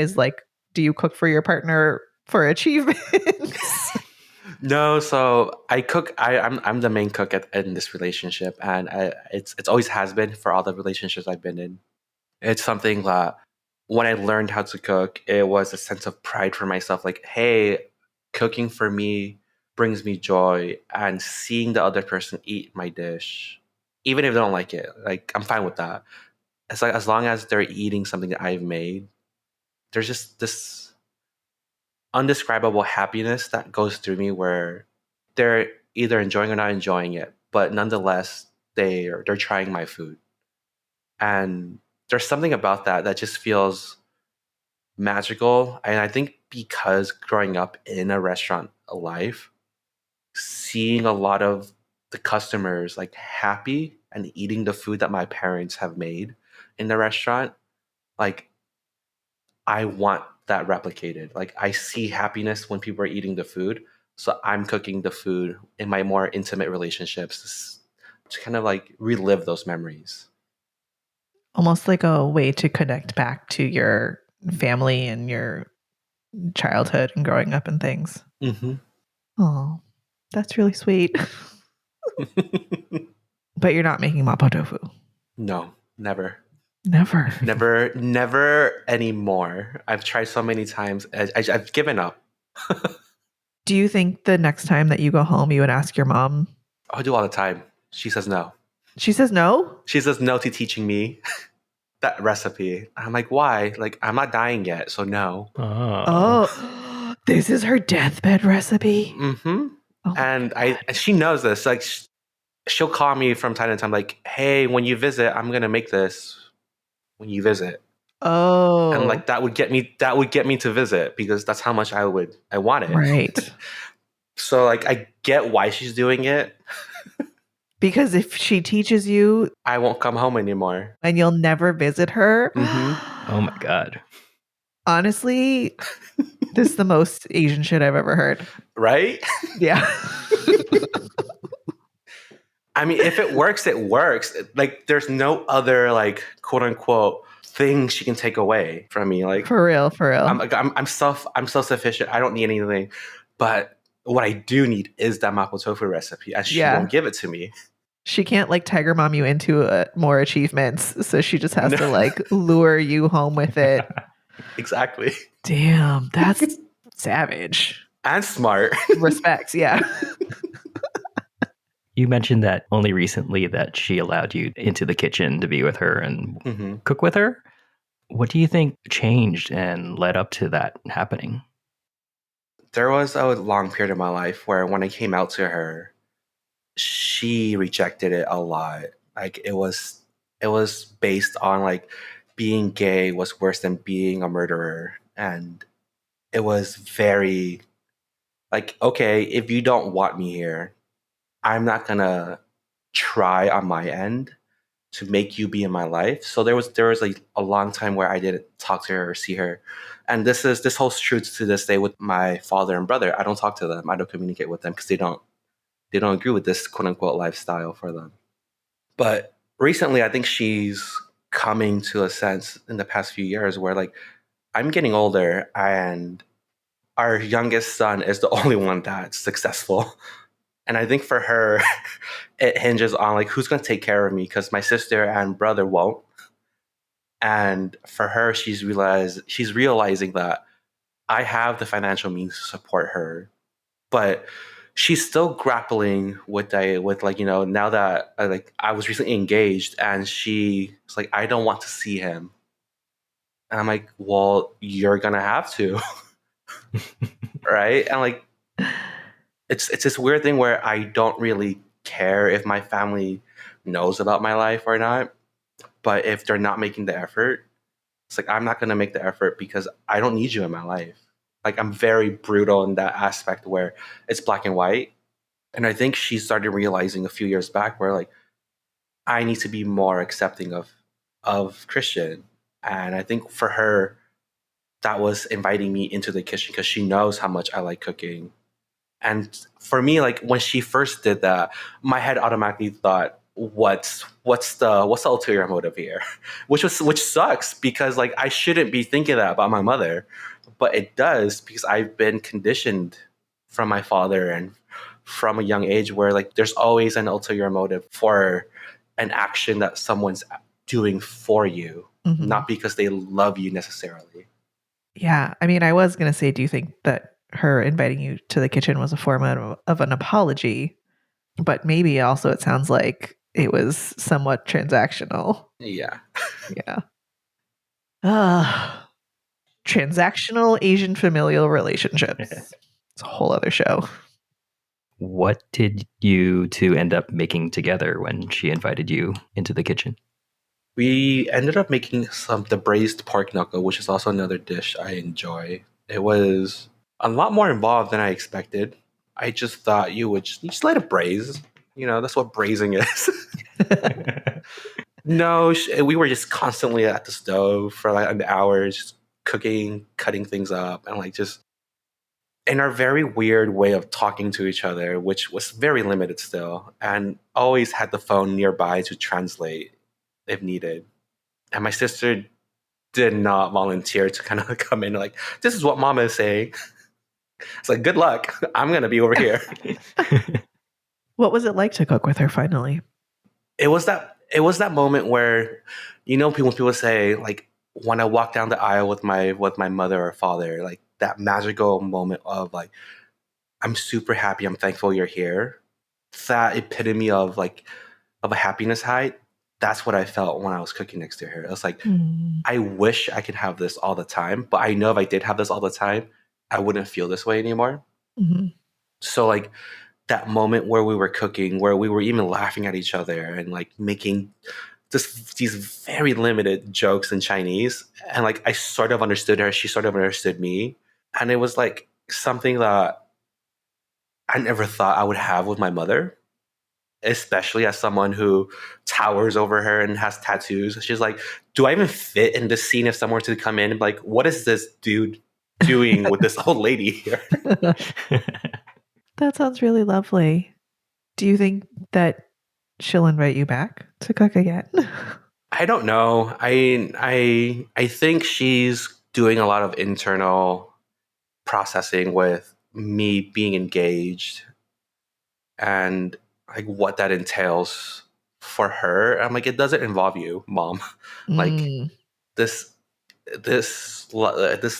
Do you cook for your partner for achievements? No, so I cook. I'm the main cook in this relationship, and it's always has been for all the relationships I've been in. It's something that when I learned how to cook, it was a sense of pride for myself. Like, hey, cooking for me brings me joy, and seeing the other person eat my dish, even if they don't like it, like I'm fine with that. It's like as long as they're eating something that I've made, there's just this undescribable happiness that goes through me where they're either enjoying or not enjoying it, but nonetheless they're trying my food. And there's something about that that just feels magical. And I think because growing up in a restaurant life, seeing a lot of the customers like happy and eating the food that my parents have made in the restaurant, like I want that replicated. Like I see happiness when people are eating the food. So I'm cooking the food in my more intimate relationships to kind of like relive those memories. Almost like a way to connect back to your family and your childhood and growing up and things. Mm-hmm. Oh, that's really sweet. But you're not making Mapo Tofu. No, never. Never. Never anymore. I've tried so many times. I've given up. Do you think the next time that you go home, you would ask your mom? I do all the time. She says no. She says no? She says no to teaching me that recipe. I'm like, why? Like, I'm not dying yet, so no. Oh, this is her deathbed recipe. Mm-hmm. Oh And she knows this. Like, she'll call me from time to time, like, hey, when you visit, I'm gonna make this when you visit. And Oh, like that would get me to visit because that's how much I want it. right. So like I get why she's doing it. Because if she teaches you I won't come home anymore. and you'll never visit her, Oh my God. honestly, this is the most Asian shit I've ever heard. Right? Yeah. I mean, if it works, it works. Like there's no other like quote unquote thing she can take away from me. Like For real, for real. I'm self-sufficient. I don't need anything. But what I do need is that mapo tofu recipe, and she won't give it to me. She can't like tiger mom you into more achievements. So she just has No. to like lure you home with it. Exactly. Damn, that's savage. And smart. Respects, yeah. You mentioned that only recently that she allowed you into the kitchen to be with her and Mm-hmm. cook with her. What do you think changed and led up to that happening? There was a long period of my life where when I came out to her, she rejected it a lot. Like it was based on like being gay was worse than being a murderer. And it was very like, okay, if you don't want me here, I'm not gonna try on my end to make you be in my life. So there was like a long time where I didn't talk to her or see her. And this holds true to this day with my father and brother. I don't talk to them. I don't communicate with them because they don't agree with this quote unquote lifestyle for them. But recently I think she's coming to a sense in the past few years where like I'm getting older and our youngest son is the only one that's successful. And I think for her, it hinges on like who's going to take care of me because my sister and brother won't. And for her, she's realizing that I have the financial means to support her, but she's still grappling with like now that like I was recently engaged, and she's like I don't want to see him, and I'm like, well, you're gonna have to, right? And like it's this weird thing where I don't really care if my family knows about my life or not, but if they're not making the effort, it's like I'm not going to make the effort because I don't need you in my life. Like I'm very brutal in that aspect where it's black and white. And I think she started realizing a few years back where like I need to be more accepting of Christian. And I think for her that was inviting me into the kitchen because she knows how much I like cooking. And for me, like when she first did that, my head automatically thought, what's the ulterior motive here? Which sucks because like I shouldn't be thinking that about my mother, but it does because I've been conditioned from my father and from a young age where like there's always an ulterior motive for an action that someone's doing for you, not because they love you necessarily. Yeah. I mean, I was going to say, do you think that her inviting you to the kitchen was a form of an apology? But maybe also it sounds like it was somewhat transactional. Yeah. Yeah. Transactional Asian familial relationships. It's a whole other show. What did you two end up making together when she invited you into the kitchen? We ended up making the braised pork knuckle, which is also another dish I enjoy. It was a lot more involved than I expected. I just thought you just let it braise. That's what braising is. No, we were just constantly at the stove for like an hour, just cooking, cutting things up, and like just in our very weird way of talking to each other, which was very limited still, and always had the phone nearby to translate if needed. And my sister did not volunteer to kind of come in like, this is what mama is saying. It's like, good luck. I'm going to be over here. What was it like to cook with her finally? It was that moment where, when people say like, when I walk down the aisle with my mother or father, like that magical moment of like, I'm super happy. I'm thankful you're here. That epitome of a happiness high. That's what I felt when I was cooking next to her. I was like, I wish I could have this all the time, but I know if I did have this all the time, I wouldn't feel this way anymore. Mm-hmm. So like that moment where we were cooking, where we were even laughing at each other and like making these very limited jokes in Chinese. And like I sort of understood her, she sort of understood me. And it was like something that I never thought I would have with my mother, especially as someone who towers over her and has tattoos. She's like, do I even fit in this scene if someone were to come in and be like, what is this dude doing with this old lady here? That sounds really lovely. Do you think that she'll invite you back to cook again? I don't know. I think she's doing a lot of internal processing with me being engaged and like what that entails for her. I'm like, it doesn't involve you, mom. Like this this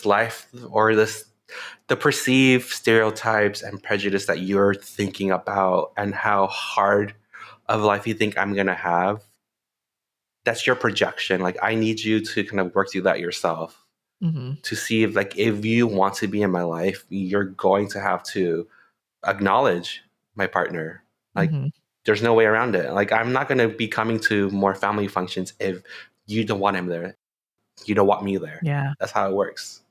life or the perceived stereotypes and prejudice that you're thinking about and how hard of life you think I'm gonna have, that's your projection. Like I need you to kind of work through that yourself to see if you want to be in my life, you're going to have to acknowledge my partner. Like there's no way around it. Like I'm not gonna be coming to more family functions if you don't want him there. You don't want me there. Yeah. That's how it works.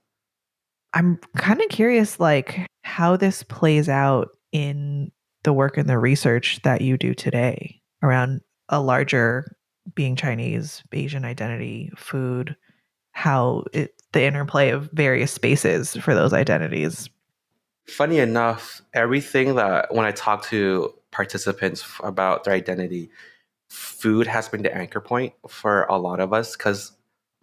I'm kind of curious, like, how this plays out in the work and the research that you do today around a larger being Chinese, Asian identity, food, the interplay of various spaces for those identities. Funny enough, everything that when I talk to participants about their identity, food has been the anchor point for a lot of us because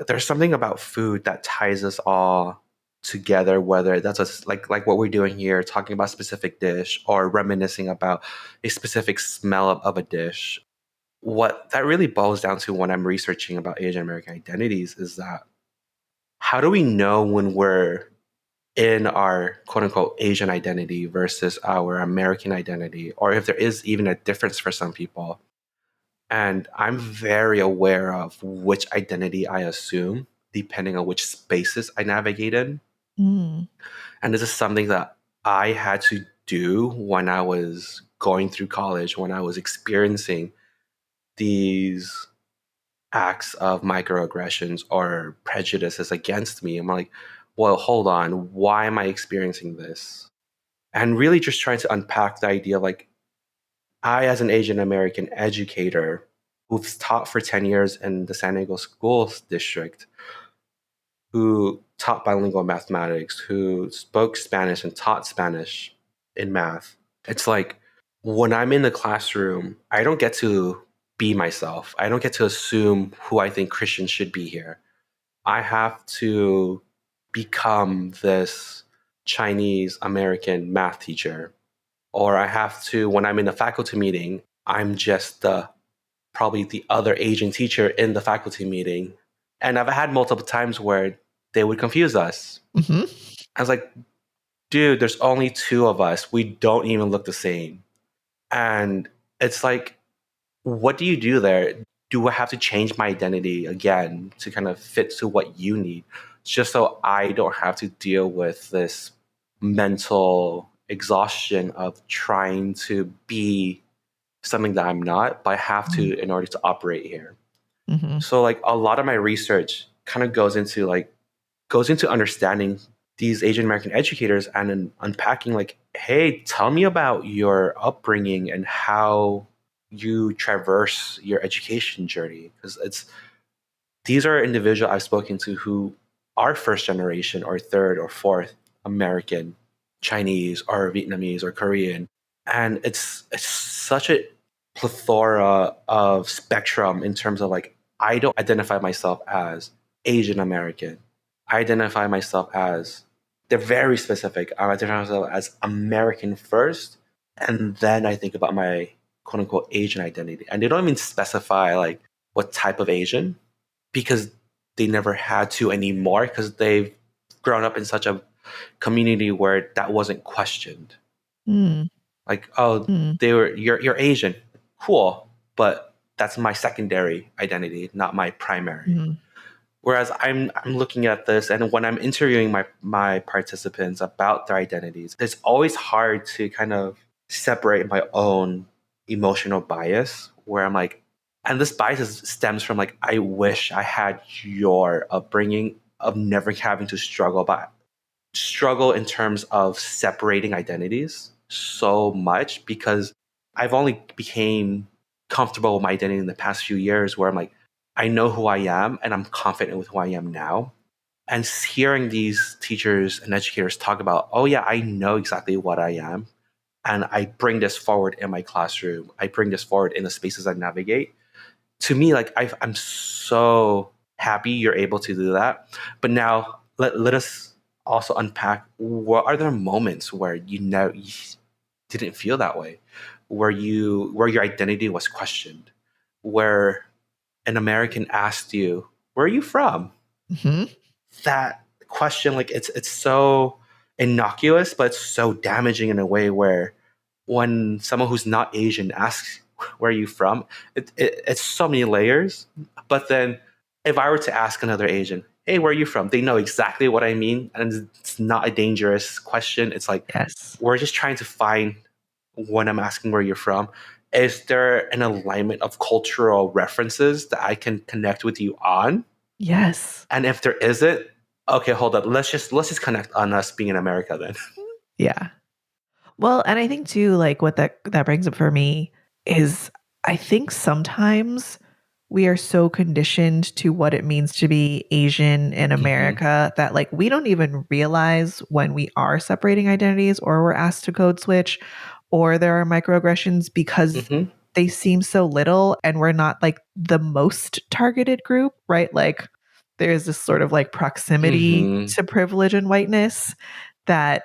there's something about food that ties us all together, whether that's like what we're doing here, talking about a specific dish or reminiscing about a specific smell of a dish. What that really boils down to when I'm researching about Asian American identities is that how do we know when we're in our quote unquote Asian identity versus our American identity, or if there is even a difference for some people? And I'm very aware of which identity I assume depending on which spaces I navigate in. Mm. And this is something that I had to do when I was going through college, when I was experiencing these acts of microaggressions or prejudices against me. I'm like, well, hold on, why am I experiencing this? And really just trying to unpack the idea of like, I, as an Asian American educator who's taught for 10 years in the San Diego school district, who taught bilingual mathematics, who spoke Spanish and taught Spanish in math, it's like when I'm in the classroom, I don't get to be myself. I don't get to assume who I think Christians should be here. I have to become this Chinese American math teacher. Or I have to, when I'm in a faculty meeting, I'm just probably the other Asian teacher in the faculty meeting. And I've had multiple times where they would confuse us. Mm-hmm. I was like, dude, there's only two of us. We don't even look the same. And it's like, what do you do there? Do I have to change my identity again to kind of fit to what you need? Just so I don't have to deal with this mental exhaustion of trying to be something that I'm not, but I have to in order to operate here. Mm-hmm. So like a lot of my research kind of goes into understanding these Asian American educators and then unpacking like, hey, tell me about your upbringing and how you traverse your education journey. Because these are individuals I've spoken to who are first generation or third or fourth American, Chinese or Vietnamese or Korean. And it's such a plethora of spectrum in terms of like, I don't identify myself as Asian American. I identify myself as, they're very specific. I identify myself as American first. And then I think about my quote unquote Asian identity. And they don't even specify like what type of Asian because they never had to anymore because they've grown up in such a community where that wasn't questioned. Mm. Like, oh, you're Asian, cool, but that's my secondary identity, not my primary. Mm. Whereas I'm looking at this, and when I'm interviewing my participants about their identities, it's always hard to kind of separate my own emotional bias, where I'm like, and this stems from like, I wish I had your upbringing of never having to struggle in terms of separating identities so much because I've only became comfortable with my identity in the past few years where I'm like, I know who I am and I'm confident with who I am now. And hearing these teachers and educators talk about, oh yeah, I know exactly what I am. And I bring this forward in my classroom. I bring this forward in the spaces I navigate. To me, like I'm so happy you're able to do that. But now let us also unpack, what are there moments where you didn't feel that way, where your identity was questioned, where an American asked you, where are you from? Mm-hmm. That question, like it's so innocuous, but it's so damaging in a way where when someone who's not Asian asks, where are you from? It's so many layers. But then if I were to ask another Asian, hey, where are you from? They know exactly what I mean. And it's not a dangerous question. It's like, Yes. we're just trying to find, when I'm asking where you're from, is there an alignment of cultural references that I can connect with you on? Yes. And if there isn't, okay, hold up. Let's just connect on us being in America then. Yeah. Well, and I think too, like what that brings up for me is I think sometimes we are so conditioned to what it means to be Asian in America that like we don't even realize when we are separating identities or we're asked to code switch or there are microaggressions because they seem so little and we're not like the most targeted group, right? Like there's this sort of like proximity to privilege and whiteness that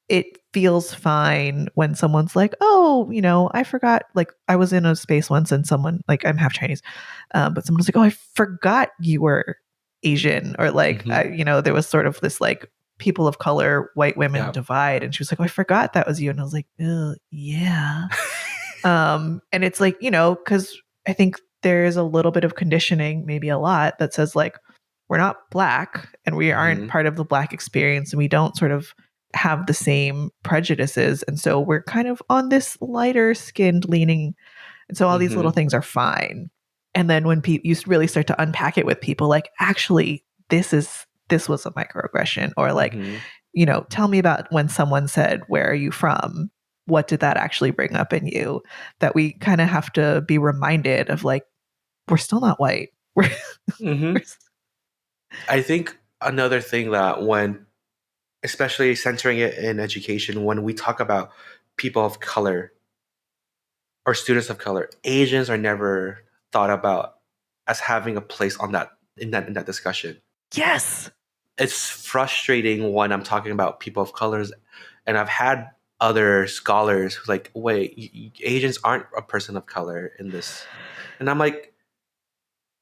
it feels fine when someone's like, oh, you know, I forgot, like I was in a space once and someone, like I'm half Chinese, but someone was like, oh, I forgot you were Asian, or like, you know, there was sort of this like people of color, white women divide. And she was like, oh, I forgot that was you. And I was like, yeah. And it's like, you know, because I think there's a little bit of conditioning, maybe a lot, that says like, we're not Black and we aren't part of the Black experience and we don't sort of have the same prejudices. And so we're kind of on this lighter skinned leaning. And so all these little things are fine. And then when you really start to unpack it with people, like, actually, this was a microaggression, or like, you know, tell me about when someone said, where are you from? What did that actually bring up in you? That we kind of have to be reminded of, like, we're still not white. I think another thing that when, especially centering it in education, when we talk about people of color or students of color, Asians are never thought about as having a place on that in that discussion. Yes. It's frustrating when I'm talking about people of colors, and I've had other scholars who's like, wait, Asians aren't a person of color in this. And I'm like,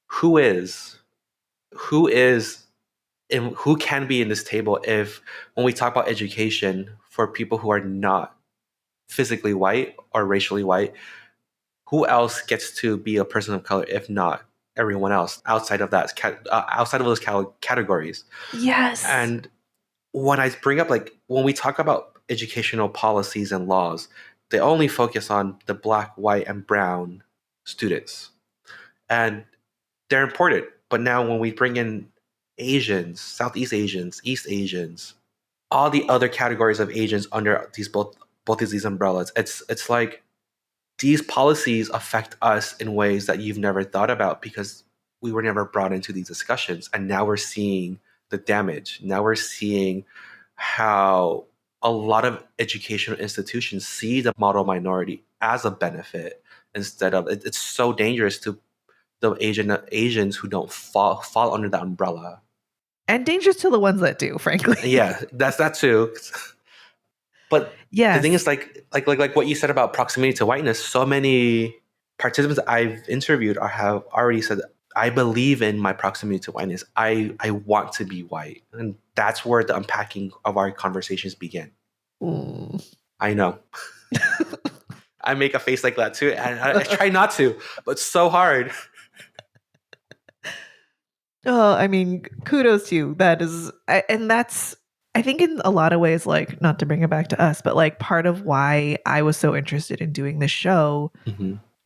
who is? And who can be in this table if, when we talk about education for people who are not physically white or racially white, who else gets to be a person of color if not everyone else outside of that, outside of those categories? Yes. And when I bring up, like, when we talk about educational policies and laws, they only focus on the Black, white, and brown students, and they're important. But now when we bring in Asians, Southeast Asians, East Asians, all the other categories of Asians under these both of these umbrellas, it's like these policies affect us in ways that you've never thought about because we were never brought into these discussions. And now we're seeing the damage. Now we're seeing how a lot of educational institutions see the model minority as a benefit instead of it's so dangerous to the Asians who don't fall under that umbrella. And dangerous to the ones that do, frankly. Yeah, that's that too. But yes. The thing is, like what you said about proximity to whiteness, so many participants I've interviewed have already said, I believe in my proximity to whiteness. I want to be white. And that's where the unpacking of our conversations begin. I know. I make a face like that too. And I try not to, but it's so hard. Oh, I mean, kudos to you. That is, and that's, I think in a lot of ways, like, not to bring it back to us, but like part of why I was so interested in doing this show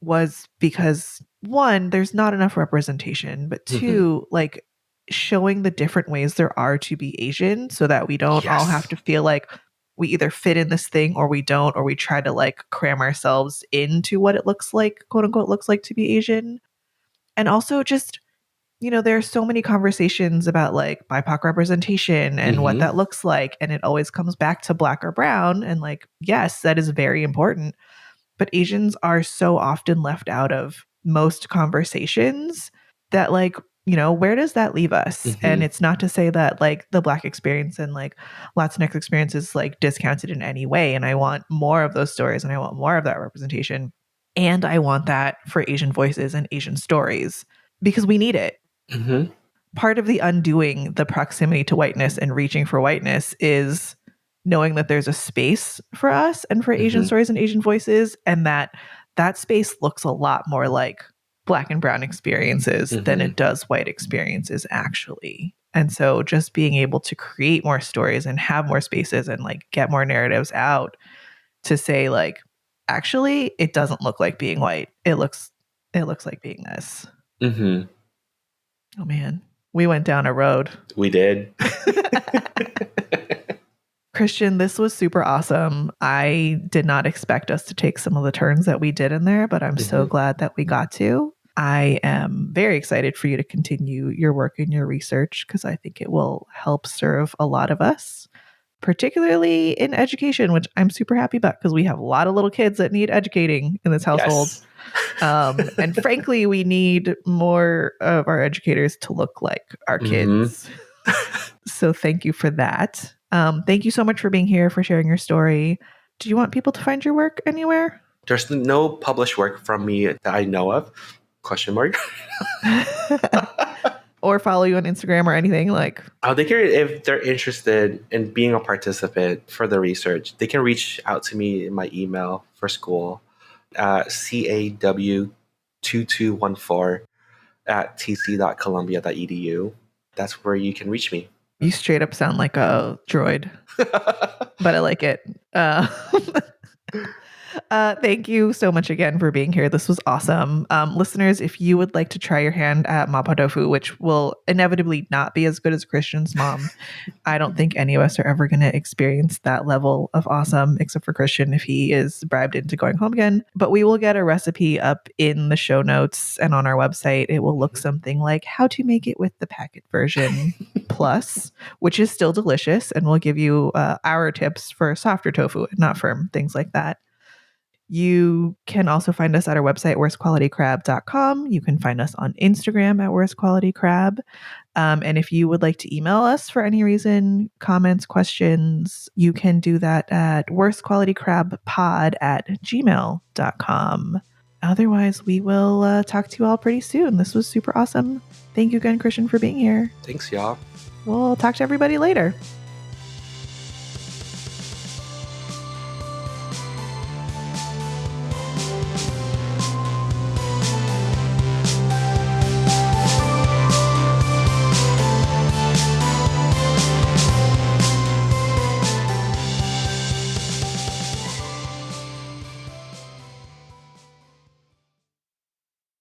was because, one, there's not enough representation, but two, like showing the different ways there are to be Asian so that we don't all have to feel like we either fit in this thing or we don't, or we try to like cram ourselves into what it looks like, quote unquote, looks like to be Asian. And also just, you know, there are so many conversations about like BIPOC representation and what that looks like. And it always comes back to Black or brown. And like, yes, that is very important. But Asians are so often left out of most conversations that, like, you know, where does that leave us? And it's not to say that like the Black experience and like Latinx experience is like discounted in any way. And I want more of those stories and I want more of that representation. And I want that for Asian voices and Asian stories because we need it. Part of the undoing the proximity to whiteness and reaching for whiteness is knowing that there's a space for us and for Asian stories and Asian voices, and that space looks a lot more like Black and brown experiences than it does white experiences actually. And so just being able to create more stories and have more spaces and like get more narratives out to say like, actually, it doesn't look like being white. It looks like being this. Oh man, we went down a road. We did. Christian, this was super awesome. I did not expect us to take some of the turns that we did in there, but I'm so glad that we got to. I am very excited for you to continue your work and your research because I think it will help serve a lot of us, particularly in education, which I'm super happy about because we have a lot of little kids that need educating in this household. Yes. And frankly, we need more of our educators to look like our kids. So thank you for that. Thank you so much for being here, for sharing your story. Do you want people to find your work anywhere? There's no published work from me that I know of. Question mark. Or follow you on Instagram or anything like? They can, if they're interested in being a participant for the research, they can reach out to me in my email for school, caw2214@tc.columbia.edu. That's where you can reach me. You straight up sound like a droid, but I like it. Thank you so much again for being here. This was awesome. Listeners, if you would like to try your hand at Mapo Tofu, which will inevitably not be as good as Christian's mom, I don't think any of us are ever going to experience that level of awesome, except for Christian if he is bribed into going home again. But we will get a recipe up in the show notes and on our website. It will look something like how to make it with the packet version plus, which is still delicious. And we'll give you our tips for softer tofu, not firm, things like that. You can also find us at our website, worstqualitycrab.com. You can find us on Instagram at worstqualitycrab. And if you would like to email us for any reason, comments, questions, you can do that at worstqualitycrabpod@gmail.com. Otherwise, we will talk to you all pretty soon. This was super awesome. Thank you again, Christian, for being here. Thanks, y'all. We'll talk to everybody later.